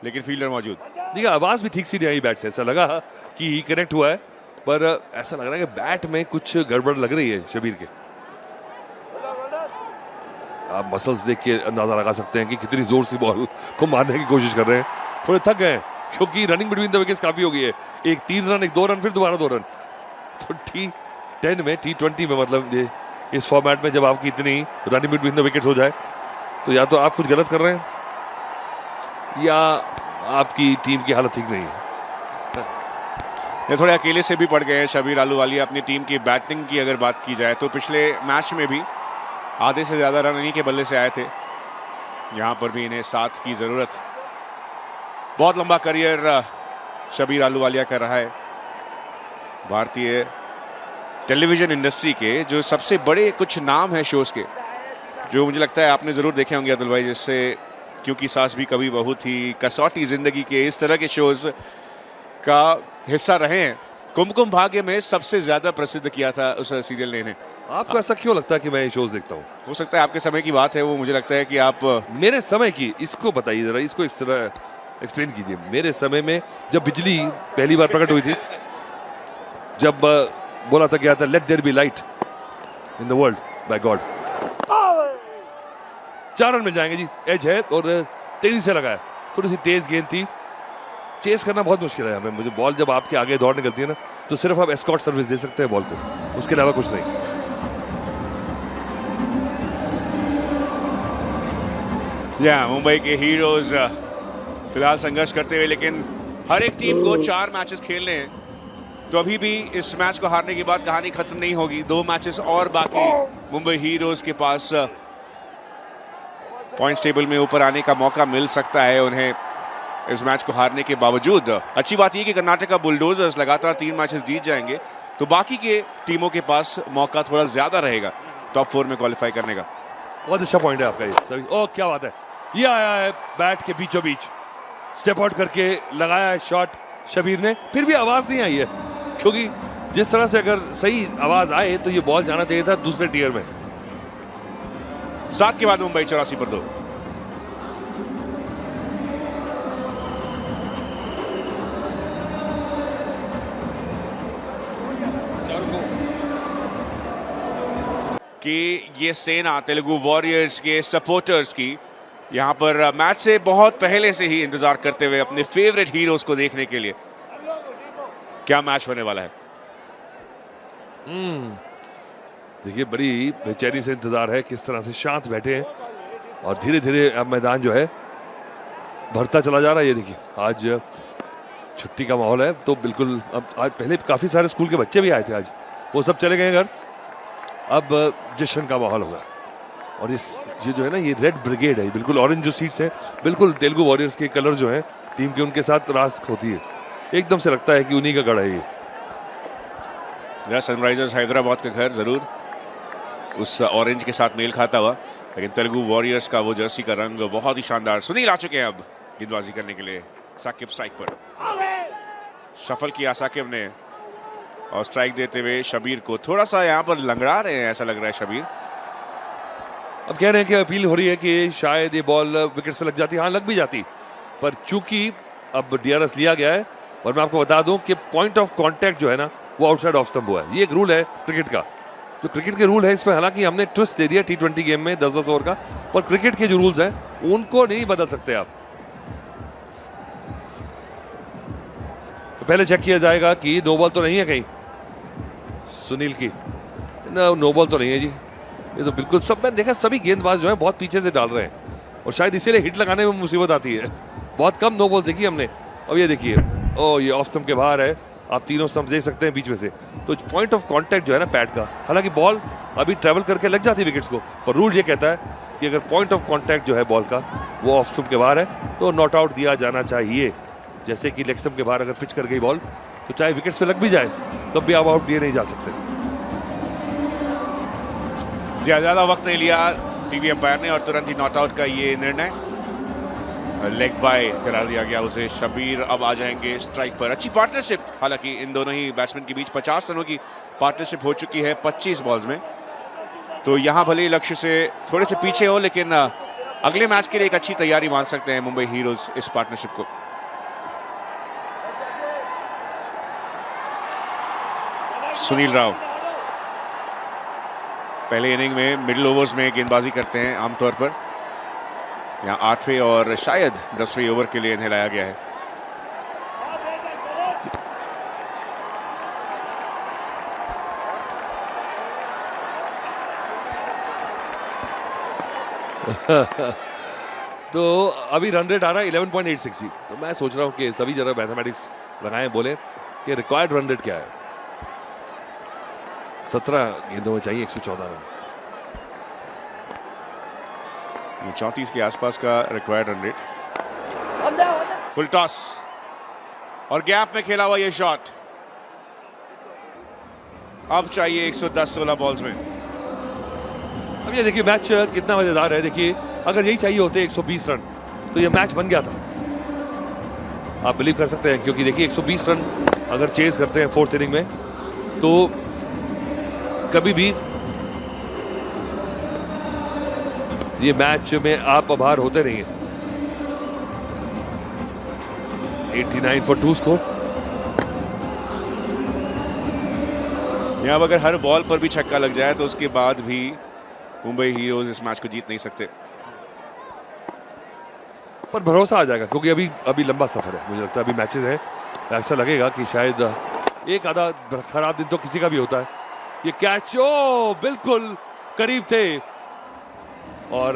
लेकिन फील्डर मौजूद। देखिए आवाज भी ठीक सी नहीं आई बैट से, ऐसा लगा कि कनेक्ट हुआ है, पर ऐसा लग रहा है कि बैट में कुछ गड़बड़ लग रही है शबीर के। आप मसल्स देख के अंदाजा लगा सकते हैं कि कितनी जोर से बॉल को मारने की कोशिश कर रहे हैं। थोड़े थक गए हैं क्योंकि रनिंग बिटवीन द विकेट्स काफी हो गई है। एक 3 रन, एक 2 रन, फिर दोबारा 2 रन। तो T10 में, T20 में, मतलब ये इस फॉर्मेट में जब आपकी इतनी रनिंग बिटवीन द विकेट्स हो जाए तो या तो आप कुछ गलत कर रहे हैं या आपकी टीम की हालत ठीक नहीं है। ये थोड़े अकेले से भी पड़ गए हैं शबीर अहलूवालिया अपनी टीम की बैटिंग की अगर बात की जाए तो पिछले मैच में भी आधे से ज्यादा रन इन्हीं के बल्ले से आए थे। यहां पर भी इन्हें साथ की जरूरत। बहुत लंबा करियर शबीर अहलूवालिया कर रहा है भारतीय टेलीविजन इंडस्ट्री के जो सबसे बड़े कुछ नाम है शोज के, जो मुझे लगता है आपने जरूर देखे होंगे अतुल भाई, जिससे क्योंकि सास भी कभी बहू थी, कसौटी जिंदगी के, इस तरह के शोज का हिस्सा रहे हैं। कुमकुम भाग्य में सबसे ज्यादा प्रसिद्ध किया था उस सीरियल ने इन्हें। आपको ऐसा क्यों लगता है कि मैं ये शोज देखता हूँ? हो सकता है आपके समय की बात है वो, मुझे लगता है कि आप मेरे समय की, इसको बताइए जरा, इसको इस तरह एक्सप्लेन कीजिए। मेरे समय में जब बिजली पहली बार प्रकट हुई थी, जब बोला था गया था let there be light in the world by God, 4 run मिल जाएंगे जी, एज है, और तेजी से लगाया। थोड़ी सी तेज गेंद थी, चेस करना बहुत मुश्किल है हमें। मुझे बॉल जब आपके आगे दौड़ निकलती है ना, तो सिर्फ आप एस्कॉर्ट सर्विस दे सकते हैं बॉल को, उसके अलावा कुछ नहीं। मुंबई के हीरोज फिलहाल संघर्ष करते हुए, लेकिन हर एक टीम को 4 मैचेस खेलने हैं, तो अभी भी इस मैच को हारने के बाद कहानी खत्म नहीं होगी। 2 मैचेस और बाकी। मुंबई हीरोज के पास पॉइंट्स टेबल में ऊपर आने का मौका मिल सकता है उन्हें इस मैच को हारने के बावजूद। अच्छी बात यह कि कर्नाटका बुलडोजर्स लगातार 3 मैचेस जीत जाएंगे, तो बाकी के टीमों के पास मौका थोड़ा ज्यादा रहेगा टॉप 4 में क्वालिफाई करने का। बहुत अच्छा पॉइंट है आपका ये। ओह क्या बात है, ये आया है बैट के बीचों बीच, स्टेप आउट करके लगाया है शॉट शबीर ने, फिर भी आवाज नहीं आई है, क्योंकि जिस तरह से अगर सही आवाज आए तो ये बॉल जाना चाहिए था दूसरे टियर में। 7 के बाद मुंबई 84 पर 2। कि ये सेना तेलुगु वॉरियर्स के सपोर्टर्स की यहां पर मैच से बहुत पहले से ही इंतजार करते हुए अपने फेवरेट हीरोज को देखने के लिए। क्या मैच होने वाला है। देखिए बड़ी बेचैनी से इंतजार है, किस तरह से शांत बैठे हैं, और धीरे धीरे अब मैदान जो है भरता चला जा रहा है। ये देखिए आज छुट्टी का माहौल है, तो बिल्कुल अब आज पहले काफी सारे स्कूल के बच्चे भी आए थे, आज वो सब चले गए घर, अब जश्न का माहौल होगा। और ये जो है ना, ये रेड ब्रिगेड है, बिल्कुल ऑरेंज जो सीट्स हैं, बिल्कुल तेलुगु वॉरियर्स के कलर जो हैं टीम के, उनके साथ रास होती है, एकदम से लगता है कि उन्हीं का गढ़ है ये। सनराइजर्स हैदराबाद का घर जरूर उस ऑरेंज के साथ मेल खाता हुआ, लेकिन तेलुगु वॉरियर्स का वो जर्सी का रंग बहुत ही शानदार। सुनील आ चुके हैं अब गेंदबाजी करने के लिए। साकिब स्ट्राइक पर, शफल किया साकिब ने, और स्ट्राइक देते हुए शबीर को थोड़ा सा यहां पर लंगड़ा रहे हैं, ऐसा लग रहा है शबीर। अब कह रहे हैं कि अपील हो रही है कि शायद ये बॉल विकेट्स पे लग जाती, हाँ लग भी जाती, पर चूंकि अब डीआरएस लिया गया है, और मैं आपको बता दूं कि पॉइंट ऑफ कांटेक्ट जो है ना, वो आउटसाइड ऑफ स्टंप हुआ है। ये एक रूल है क्रिकेट का, जो क्रिकेट के रूल है, इसमें हालांकि हमने ट्विस्ट दे दिया T20 गेम में 10-10 ओवर का, पर क्रिकेट के जो रूल्स हैं उनको नहीं बदल सकते आप। तो पहले चेक किया जाएगा कि नो बॉल तो नहीं है कहीं सुनील की, ना नो बॉल तो नहीं है जी। ये तो बिल्कुल सब, मैंने देखा सभी गेंदबाज जो है बहुत पीछे से डाल रहे हैं, और शायद इसीलिए हिट लगाने में मुसीबत आती है। बहुत कम नो बॉल देखी हमने। अब ये देखिए, ओ ये ऑफ स्टंप के बाहर है, आप तीनों स्टंप देख सकते हैं बीच में से। तो पॉइंट ऑफ कांटेक्ट जो है ना पैड का, हालांकि बॉल अभी ट्रेवल करके लग जाती है विकेट्स को, पर रूल ये कहता है कि अगर पॉइंट ऑफ कांटेक्ट जो है बॉल का वो ऑफ स्टंप के बाहर है तो नॉट आउट दिया जाना चाहिए। जैसे कि लेग स्टंप के बाहर अगर पिच कर गई बॉल, तो चाहे विकेट्स पे लग भी जाए तब भी आप आउट दिए नहीं जा सकते। ज्यादा वक्त नहीं लिया टीवी अंपायर ने और तुरंत ही नॉट आउट का ये निर्णय, लेग बाय करार दिया गया उसे। शब्बीर अब आ जाएंगे स्ट्राइक पर। अच्छी पार्टनरशिप, हालांकि इन दोनों ही बैट्समैन के बीच 50 रनों की पार्टनरशिप हो चुकी है 25 बॉल्स में, तो यहां भले ही लक्ष्य से थोड़े से पीछे हो, लेकिन अगले मैच के लिए एक अच्छी तैयारी मान सकते हैं मुंबई हीरोज इस पार्टनरशिप को। सुनील राव पहले इनिंग में मिडिल ओवर्स में गेंदबाजी करते हैं आमतौर पर, यहां 8वें और शायद 10वें ओवर के लिए इन्हें लाया गया है। तो अभी रन रेट आ रहा है 11.86। तो मैं सोच रहा हूं कि सभी जरा मैथमेटिक्स लगाएं, बोले कि रिक्वायर्ड रन रेट क्या है। 17 गेंदों में चाहिए 114 रन, 34 के आसपास का required run rate. Full toss और गैप में खेला हुआ ये शॉट, अब चाहिए 110 16 बॉल्स में। अब ये देखिए मैच कितना मजेदार है। देखिए अगर यही चाहिए होते 120 रन तो ये मैच बन गया था, आप बिलीव कर सकते हैं, क्योंकि देखिए 120 रन अगर चेज करते हैं फोर्थ इनिंग में तो कभी भी ये मैच में आप आभार होते रहिए। 89 for 2 स्कोर। यहां अगर हर बॉल पर भी छक्का लग जाए तो उसके बाद भी मुंबई हीरोज इस मैच को जीत नहीं सकते, पर भरोसा आ जाएगा, क्योंकि अभी लंबा सफर है। मुझे लगता है अभी मैचेस है, ऐसा लगेगा कि शायद एक आधा खराब दिन तो किसी का भी होता है। ये कैच ओ बिल्कुल करीब थे, और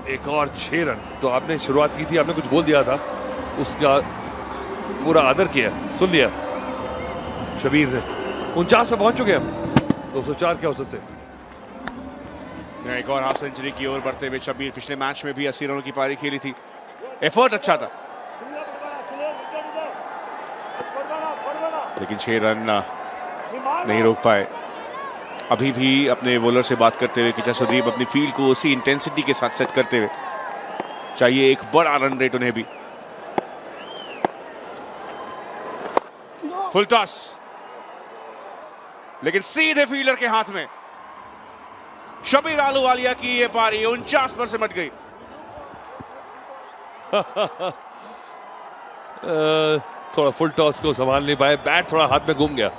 एक और 6 रन। तो आपने शुरुआत की थी, आपने कुछ बोल दिया था, उसका पूरा आदर किया, सुन लिया शबीर ने। 49 पे पहुंच चुके हैं 204 के औसत से। एक और हाफ सेंचुरी की ओर बढ़ते हुए शब्बीर। पिछले मैच में भी 80 रनों की पारी खेली थी, एफर्ट अच्छा था, लेकिन 6 रन नहीं रोक पाए। अभी भी अपने बॉलर से बात करते हुए किचा सुदीप अपनी फील्ड को उसी इंटेंसिटी के साथ सेट करते हुए, चाहिए एक बड़ा रन रेट उन्हें भी। फुल टॉस, लेकिन सीधे फील्डर के हाथ में। शब्बीर आलूवालिया की ये पारी 49 पर सिमट गई। थोड़ा फुल टॉस को संभाल नहीं पाए, बैट थोड़ा हाथ में घूम गया।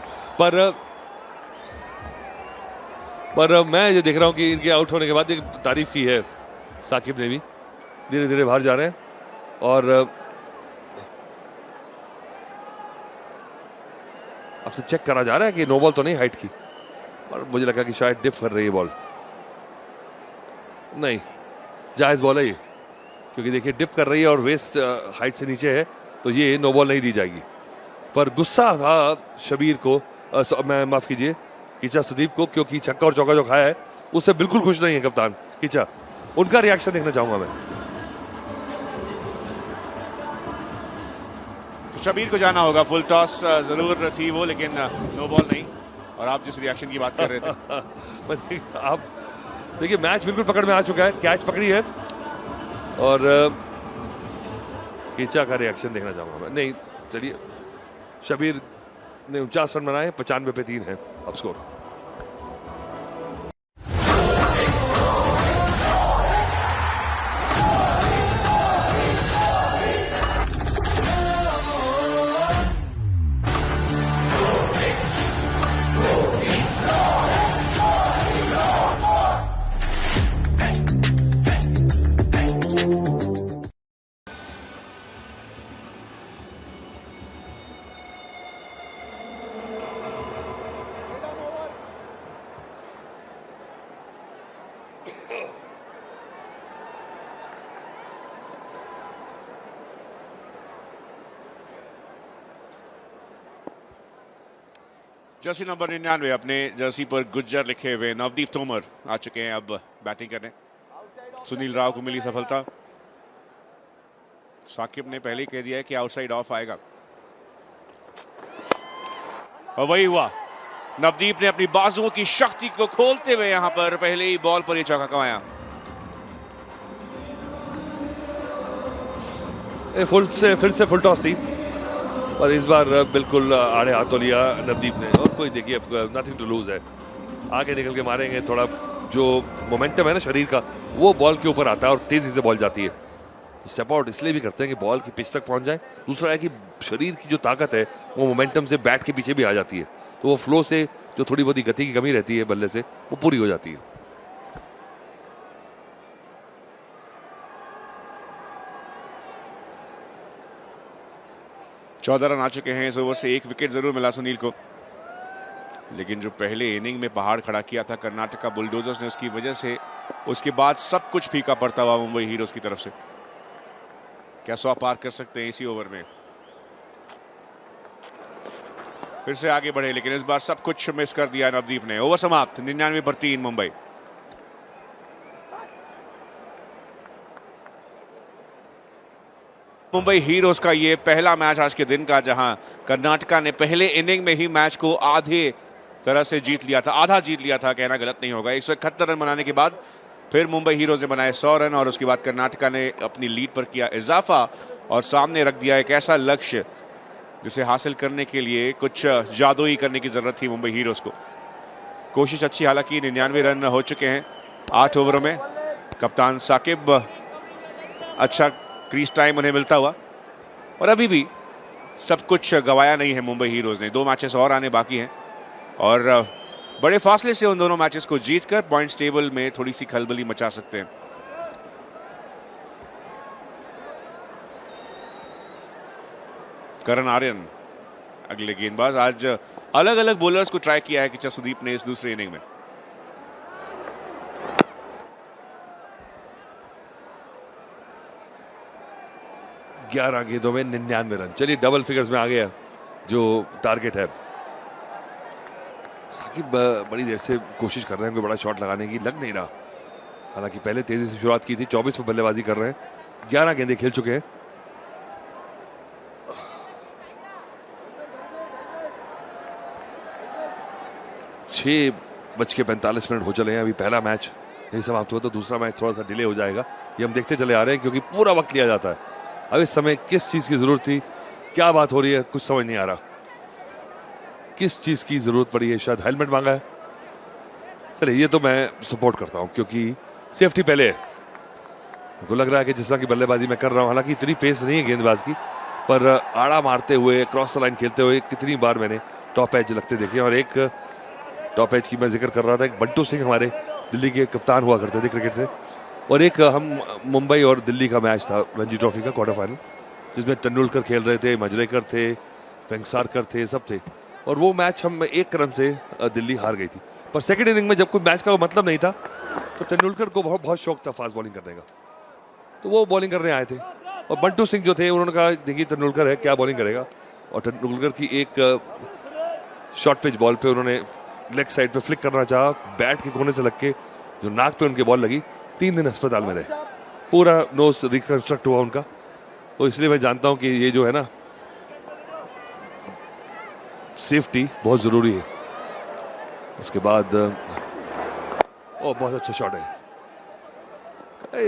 पर मैं ये देख रहा हूं कि इनके आउट होने के बाद एक तारीफ की है साकिब ने भी, धीरे धीरे बाहर जा रहे हैं। और अब से चेक करा जा रहा है कि नो बॉल तो नहीं हाइट की, और मुझे लगा कि शायद डिप कर रही है बॉल। नहीं, जायज बॉल है ये, क्योंकि देखिए डिप कर रही है और वेस्ट हाइट से नीचे है, तो ये नो बॉल नहीं दी जाएगी। पर गुस्सा था शबीर को, मैं माफ कीजिए किचा सुदीप को, क्योंकि छक्का और चौका जो खाया है उससे बिल्कुल खुश नहीं है कप्तान किचा। उनका रिएक्शन देखना चाहूंगा मैं। तो शबीर को जाना होगा। फुल टॉस जरूर थी वो, लेकिन नो बॉल नहीं। और आप जिस रिएक्शन की बात कर रहे थे आप देखिए मैच बिल्कुल पकड़ में आ चुका है, कैच पकड़ी है, और किचा का रिएक्शन देखना चाहूंगा मैं। नहीं, चलिए, शबीर ने 49 रन बनाए, 95 पे 3 है अब स्कोर। जर्सी नंबर 99 अपने जर्सी पर गुज्जर लिखे हुए नवदीप तोमर आ चुके हैं अब बैटिंग करने। सुनील राव को मिली सफलता। साकिब ने पहले ही कह दिया है कि आउटसाइड ऑफ आएगा, और वही हुआ। नवदीप ने अपनी बाजुओं की शक्ति को खोलते हुए यहां पर पहले ही बॉल पर ये चौका कमाया। फिर से फुल टॉस थी और इस बार बिल्कुल आड़े हाथों लिया नवदीप ने। और कोई देखिए नथिंग टू लूज है, आगे निकल के मारेंगे। थोड़ा जो मोमेंटम है ना शरीर का वो बॉल के ऊपर आता है और तेजी से बॉल जाती है। स्टेप आउट इसलिए भी करते हैं कि बॉल की पिच तक पहुंच जाए। दूसरा है कि शरीर की जो ताकत है वो मोमेंटम से बैट के पीछे भी आ जाती है, तो वो फ्लो से जो थोड़ी बहुत गति की कमी रहती है बल्ले से वो पूरी हो जाती है। चौदह रन आ चुके हैं इस ओवर से। एक विकेट जरूर मिला सुनील को, लेकिन जो पहले इनिंग में पहाड़ खड़ा किया था कर्नाटका बुलडोजर्स ने, उसकी वजह से उसके बाद सब कुछ फीका पड़ता हुआ मुंबई हीरोज की तरफ से। क्या 100 पार कर सकते हैं इसी ओवर में? फिर से आगे बढ़े, लेकिन इस बार सब कुछ मिस कर दिया नवदीप ने। ओवर समाप्त, 99 पर 3 मुंबई। मुंबई हीरोज का ये पहला मैच आज के दिन का, जहां कर्नाटका ने पहले इनिंग में ही मैच को आधे तरह से जीत लिया था, आधा जीत लिया था कहना गलत नहीं होगा। 171 रन बनाने के बाद फिर मुंबई हीरोज ने बनाए 100 रन और उसके बाद कर्नाटका ने अपनी लीड पर किया इजाफा और सामने रख दिया एक ऐसा लक्ष्य जिसे हासिल करने के लिए कुछ जादुई करने की जरूरत थी मुंबई हीरोज को। कोशिश अच्छी, हालांकि 99 रन हो चुके हैं 8 ओवरों में। कप्तान साकिब अच्छा क्रीज टाइम उन्हें मिलता हुआ, और अभी भी सब कुछ गवाया नहीं है मुंबई हीरोज ने। 2 मैचेस और आने बाकी हैं और बड़े फासले से उन दोनों मैचेस को जीतकर पॉइंट्स टेबल में थोड़ी सी खलबली मचा सकते हैं। करण आर्यन अगले गेंदबाज। आज अलग अलग बॉलर्स को ट्राई किया है कि चशुदीप ने इस दूसरे इनिंग में। ग्यारह गेंदों में 99 रन। चलिए डबल फिगर्स में आ गया जो टारगेट है। साकिब बड़ी देर से कोशिश कर रहे हैं कोई बड़ा शॉट लगाने की, लग नहीं रहा। हालांकि पहले तेजी से शुरुआत की थी, 24 पर बल्लेबाजी कर रहे हैं। 11 गेंदें खेल चुके हैं। छह बज के 45 मिनट हो चले हैं। अभी पहला मैच नहीं समाप्त हुआ, तो दूसरा मैच थोड़ा सा डिले हो जाएगा। ये हम देखते चले आ रहे हैं क्योंकि पूरा वक्त लिया जाता है। अब इस समय किस चीज की जरूरत थी, क्या बात हो रही है, कुछ समझ नहीं आ रहा। किस चीज की जरूरत पड़ी है? शायद हेलमेट मांगा है। चलिए ये तो मैं सपोर्ट करता हूं क्योंकि सेफ्टी पहले है। मुझको लग रहा है कि जिस तरह की बल्लेबाजी मैं कर रहा हूं, हालांकि इतनी पेस नहीं है गेंदबाज की, पर आड़ा मारते हुए क्रॉस लाइन खेलते हुए कितनी बार मैंने टॉप एज लगते देखे। और एक टॉप एज की मैं जिक्र कर रहा था, एक बंटू सिंह हमारे दिल्ली के कप्तान हुआ करते थे क्रिकेट से, और एक हम मुंबई और दिल्ली का मैच था रणजी ट्रॉफी का क्वार्टर फाइनल, जिसमें तेंदुलकर खेल रहे थे, मंजरेकर थे, वेंगसारकर थे, सब थे। और वो मैच हम 1 रन से दिल्ली हार गई थी। पर सेकंड इनिंग में जब कोई मैच का मतलब नहीं था, तो तेंदुलकर को बहुत शौक था फास्ट बॉलिंग करने का, तो वो बॉलिंग करने आए थे। और बंटू सिंह जो थे उन्होंने कहा देखिए तेंदुलकर है, क्या बॉलिंग करेगा। और तेंदुलकर की एक शॉर्ट पिच बॉल पे उन्होंने लेग साइड पे फ्लिक करना चाहा, बैट के कोने से लग के जो नाक पे उनके बॉल लगी। 3 दिन अस्पताल में रहे, पूरा नोज रिकंस्ट्रक्ट हुआ उनका। तो इसलिए मैं जानता हूं कि ये जो है ना, सेफ्टी बहुत जरूरी है। उसके बाद बहुत अच्छा शॉट है।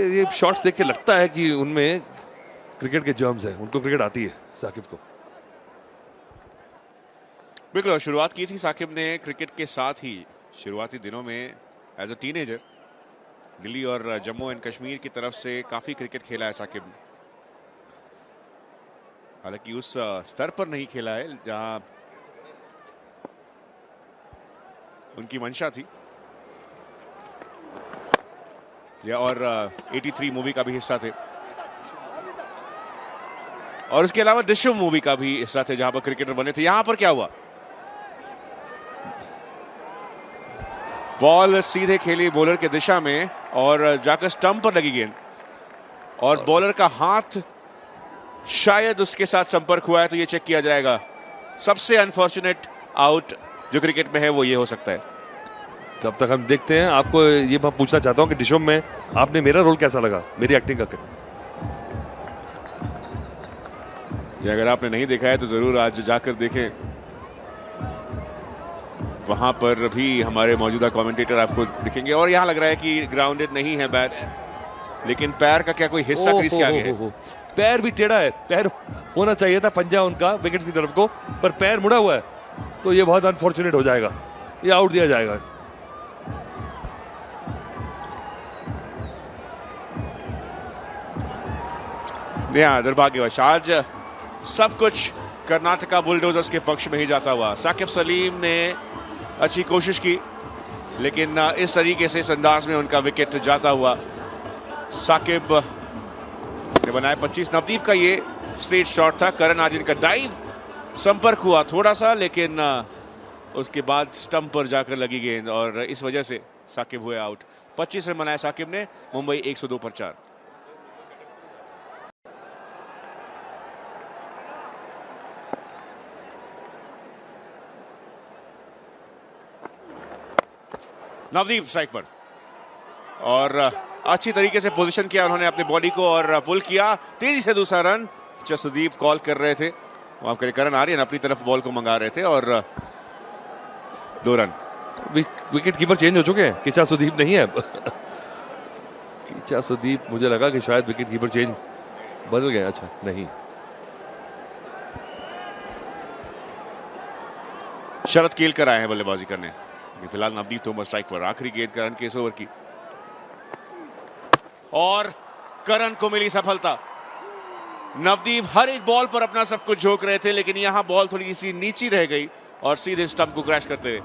ये शॉट्स देख के लगता है कि उनमें क्रिकेट के जर्म्स है, उनको क्रिकेट आती है साकिब को। बिल्कुल, शुरुआत की थी साकिब ने क्रिकेट के साथ ही शुरुआती दिनों में एज अ टीनेजर। दिल्ली और जम्मू एंड कश्मीर की तरफ से काफी क्रिकेट खेला है साकिब ने। हालांकि उस स्तर पर नहीं खेला है जहां उनकी मंशा थी। और 83 मूवी का भी हिस्सा थे, और उसके अलावा डिशम मूवी का भी हिस्सा थे जहां पर क्रिकेटर बने थे। यहां पर क्या हुआ, बॉल सीधे खेली बॉलर के दिशा में और जाकर स्टंप पर लगी गेंद, और बॉलर का हाथ शायद उसके साथ संपर्क हुआ है, तो ये चेक किया जाएगा। सबसे अनफॉर्चुनेट आउट जो क्रिकेट में है वो ये हो सकता है। तब तक हम देखते हैं। आपको ये मैं पूछना चाहता हूं कि डिशम में आपने मेरा रोल कैसा लगा, मेरी एक्टिंग का? ये अगर आपने नहीं देखा है तो जरूर आज जाकर देखें। वहां पर भी हमारे मौजूदा कमेंटेटर आपको दिखेंगे। और यहाँ लग रहा है कि ग्राउंडेड नहीं है बैट, लेकिन पैर का क्या कोई हिस्सा क्रीज के आगे है? पैर भी टेढ़ा है, पैर होना चाहिए था पंजा उनका विकेट की तरफ को, पर पैर मुड़ा हुआ है, तो ये बहुत अनफॉर्चुनेट हो जाएगा, ये आउट दिया जाएगा। दुर्भाग्यवश आज सब कुछ कर्नाटका बुलडोजर्स के पक्ष में ही जाता हुआ। साकिब सलीम ने अच्छी कोशिश की, लेकिन इस तरीके से, इस अंदाज में उनका विकेट जाता हुआ। साकिब ने बनाए 25। नवदीप का ये स्ट्रेट शॉट था। करण आर्यन का डाइव संपर्क हुआ थोड़ा सा, लेकिन उसके बाद स्टंप पर जाकर लगी गेंद और इस वजह से साकिब हुए आउट। 25 रन बनाए साकिब ने। मुंबई 102 पर 4। नवदीप स्ट्राइक पर और अच्छी तरीके से पोजीशन किया उन्होंने अपनी बॉडी को और पुल किया तेजी से दूसरा रन। जसदीप कॉल कर रहे थे, माफ करें, करण आर्यन अपनी तरफ बॉल को मंगा रहे थे और 2 रन। विकेट कीपर चेंज हो चुके हैं, किचा सुदीप नहीं है। किचा सुदीप, मुझे लगा कि शायद विकेट कीपर चेंज बदल गया। अच्छा नहीं, शरद केलकर आए हैं बल्लेबाजी करने। फिलहाल नवदीप तोमर स्ट्राइक पर। आखिरी गेंद करण के इस ओवर की और करण को मिली सफलता। नवदीप हर एक बॉल पर अपना सब कुछ झोंक रहे थे, लेकिन यहां बॉल थोड़ी सी नीची रह गई और सीधे स्टंप को क्रैश करते हुए।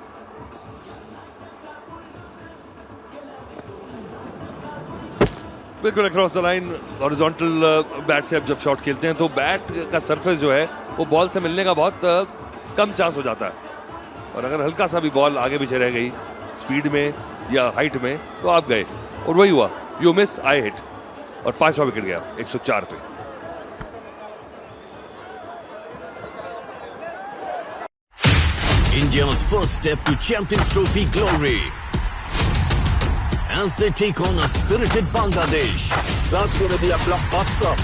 बिल्कुल across the line horizontal bat से अब जब शॉट खेलते हैं तो बैट का सरफेस जो है वो बॉल से मिलने का बहुत कम चांस हो जाता है, और अगर हल्का सा भी बॉल आगे पीछे रह गई स्पीड में या हाइट में तो आप गए, और वही हुआ। यू मिस आई हिट और 5वां विकेट गया 104 पे। India's first step to Champions Trophy glory as they take on a spirited Bangladesh. That's going to be a blockbuster.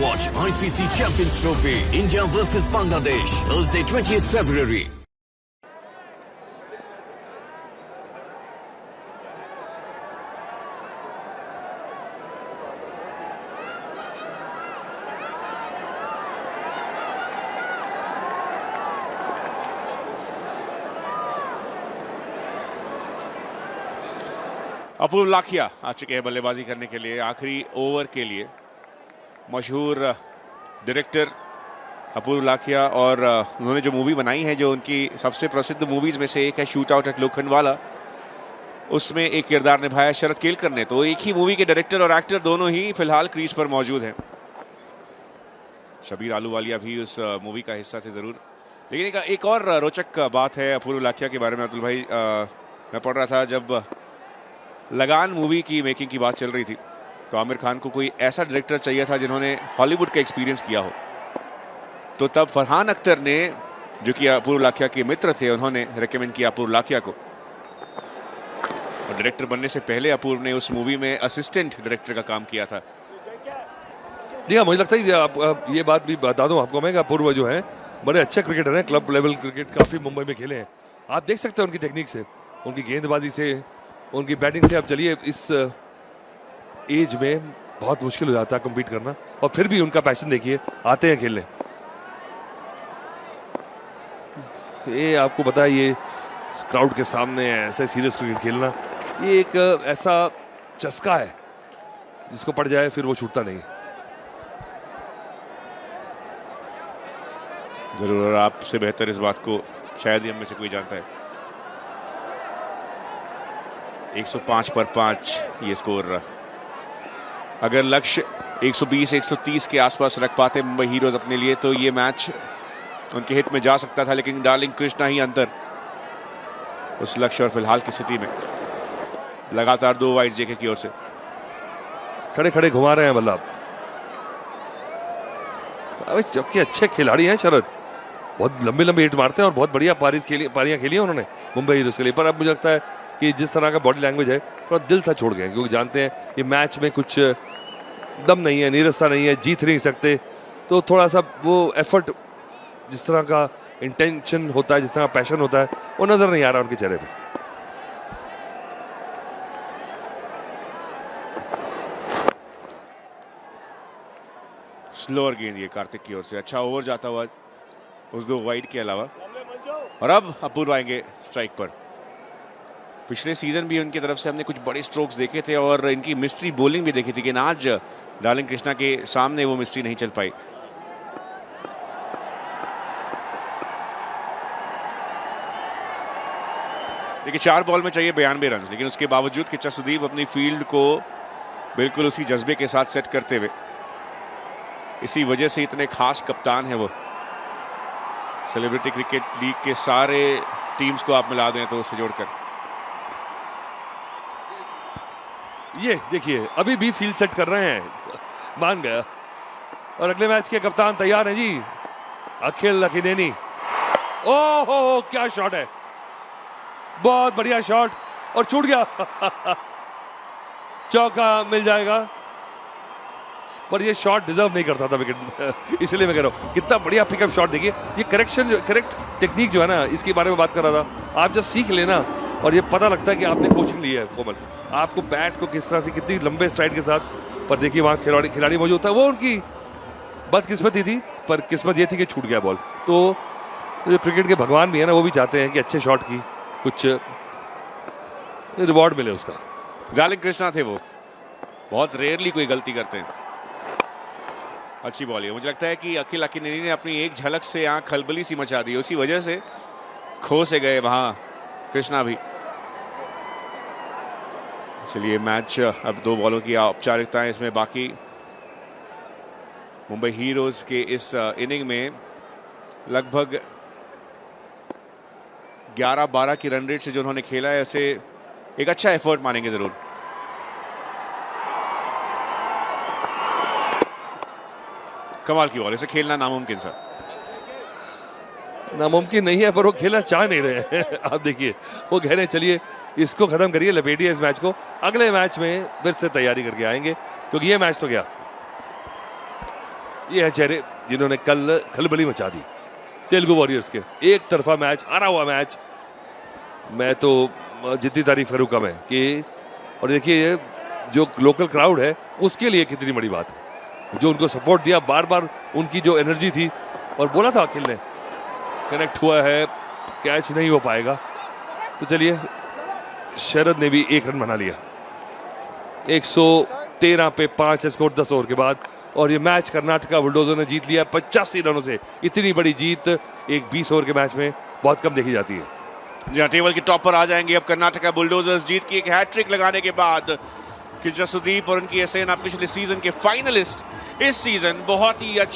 Watch ICC Champions Trophy, India versus Bangladesh, Thursday 20th February. अपूर्व लाखिया आ चुके हैं बल्लेबाजी करने के लिए आखिरी ओवर के लिए। मशहूर डायरेक्टर अपूर्व लाखिया, और उन्होंने जो मूवी बनाई है, जो उनकी सबसे प्रसिद्ध मूवीज में से एक है शूट आउट एट लोखंडवाला, उसमें एक किरदार निभाया शरद केलकर ने। तो एक ही मूवी के डायरेक्टर और एक्टर दोनों ही फिलहाल क्रीज पर मौजूद हैं। शबीर आलूवालिया भी उस मूवी का हिस्सा थे जरूर। लेकिन एक और रोचक बात है अपूर्व लाखिया के बारे में अब्दुल भाई। मैं पढ़ रहा था जब लगान मूवी की मेकिंग की बात चल रही थी, तो आमिर खान को कोई ऐसा डायरेक्टर चाहिए था जिन्होंने हॉलीवुड का एक्सपीरियंस किया हो। तो तब फरहान अख्तर ने, जो कि अपूर्व लाखिया के मित्र थे, उन्होंने रेकमेंड किया अपूर्व लाखिया को। और डायरेक्टर बनने से पहले अपूर्व ने उस मूवी में असिस्टेंट डायरेक्टर का काम किया था। जी हाँ, मुझे लगता है ये बात भी बता दूं आपको मैं कि अपूर्व जो है बड़े अच्छे क्रिकेटर हैं। क्लब लेवल क्रिकेट काफी मुंबई में खेले हैं। आप देख सकते हैं उनकी टेक्निक से, उनकी गेंदबाजी से, उनकी बैटिंग से। अब चलिए, इस एज में बहुत मुश्किल हो जाता है कम्पीट करना, और फिर भी उनका पैशन देखिए, आते हैं खेलने। ये आपको पता है, ये क्राउड के सामने ऐसे सीरियस क्रिकेट खेलना, ये एक ऐसा चस्का है जिसको पड़ जाए फिर वो छूटता नहीं। जरूर, और आपसे बेहतर इस बात को शायद ही हम में से कोई जानता है। 105 पर 5 ये स्कोर। अगर लक्ष्य 120-130 के आसपास रख पाते मुंबई हीरोज अपने लिए, तो ये मैच उनके हित में जा सकता था। लेकिन डार्लिंग कृष्णा ही अंतर उस लक्ष्य और फिलहाल की स्थिति में। लगातार 2 वाइड जेके की ओर से खड़े खड़े घुमा रहे हैं बल्ला। जबकि अच्छे खिलाड़ी हैं शरद, बहुत लंबे लंबे हिट मारते हैं और बहुत बढ़िया पारियां खेली हैं उन्होंने मुंबई हीरोज के लिए। पर अब मुझे लगता है कि जिस तरह का बॉडी लैंग्वेज है, थोड़ा दिल सा छोड़ गए, क्योंकि जानते हैं ये मैच में कुछ दम नहीं है, नीरसता नहीं है, जीत नहीं सकते, तो थोड़ा सा वो एफर्ट, जिस तरह का इंटेंशन होता है, जिस तरह का पैशन होता है, वो नजर नहीं आ रहा उनके चेहरे पे। स्लोअर गेंद ये कार्तिक की ओर से, अच्छा ओवर जाता हुआ उस दो वाइड के अलावा। और अब अपूर्व आएंगे स्ट्राइक पर। पिछले सीजन भी उनकी तरफ से हमने कुछ बड़े स्ट्रोक्स देखे थे और इनकी मिस्ट्री बॉलिंग भी देखी थी, लेकिन आज डार्लिंग कृष्णा के सामने वो मिस्ट्री नहीं चल पाई। देखिए 4 बॉल में चाहिए 92 रन, लेकिन उसके बावजूद किच्चा सुदीप अपनी फील्ड को बिल्कुल उसी जज्बे के साथ सेट करते हुए, इसी वजह से इतने खास कप्तान है वो। सेलिब्रिटी क्रिकेट लीग के सारे टीम्स को आप मिला दें तो उससे जोड़कर। ये देखिए अभी भी फील्ड सेट कर रहे हैं, मान गया। और अगले मैच के कप्तान तैयार हैं जी, अखिल अकिनेनी। ओहो क्या शॉट है, बहुत बढ़िया शॉट, और छूट गया। चौका मिल जाएगा, पर ये शॉट डिजर्व नहीं करता था विकेट, इसलिए मैं कह रहा हूं कितना बढ़िया पिकअप शॉट। देखिए ये करेक्ट टेक्निक जो है ना, इसके बारे में बात कर रहा था। आप जब सीख लेना और ये पता लगता है कि आपने कोचिंग ली है कोमल, आपको बैट को किस तरह से, कितनी लंबे स्ट्राइड के साथ, पर देखिए वहां खिलाड़ी मौजूद था, वो उनकी बदकिस्मती थी, पर किस्मत ये थी कि छूट गया बॉल। तो जो क्रिकेट के भगवान भी है ना, वो भी चाहते हैं कि अच्छे शॉट की कुछ रिवॉर्ड मिले उसका। डार्लिंग कृष्णा थे वो, बहुत रेयरली कोई गलती करते हैं। अच्छी बॉल है, मुझे लगता है कि अखिल अकिनेनी ने अपनी एक झलक से यहाँ खलबली सी मचा दी, उसी वजह से खो से गए वहां कृष्णा भी। चलिए मैच अब 2 बॉलों की औपचारिकताएं इसमें बाकी। मुंबई हीरोज के इस इनिंग में लगभग 11-12 की रन रेट से जो उन्होंने खेला है, उसे एक अच्छा एफर्ट मानेंगे जरूर। कमाल की बॉल, इसे खेलना नामुमकिन सा। नामुमकिन नहीं है, पर वो खेलना चाह नहीं रहे हैं। आप देखिए वो कह रहे हैं चलिए इसको खत्म करिए, लपेटिए इस मैच को, अगले मैच में फिर से तैयारी करके आएंगे, क्योंकि ये मैच तो गया। ये है चेहरे जिन्होंने कल खलबली मचा दी तेलुगु वॉरियर्स के। एक तरफा मैच, हारा हुआ मैच। मैं तो जितनी तारीफ करूँ कम है कि, और देखिए जो लोकल क्राउड है उसके लिए कितनी बड़ी बात है, जो उनको सपोर्ट दिया, बार बार उनकी जो एनर्जी थी। और बोला था अखिल ने, कनेक्ट हुआ है, कैच नहीं हो पाएगा। तो चलिए शरद ने भी 1 रन बना लिया, 113 पे 5 है स्कोर 10 ओवर के बाद। और ये मैच कर्नाटका बुलडोजर ने जीत लिया 85 रनों से। इतनी बड़ी जीत एक 20 ओवर के मैच में बहुत कम देखी जाती है। जी टेबल के टॉप पर आ जाएंगे अब कर्नाटका बुलडोजर्स, जीत की एक हैट्रिक लगाने के बाद। किच्चा सुदीप और उनकी सेना पिछले सीजन के फाइनलिस्ट, इस सीजन बहुत ही अच्छे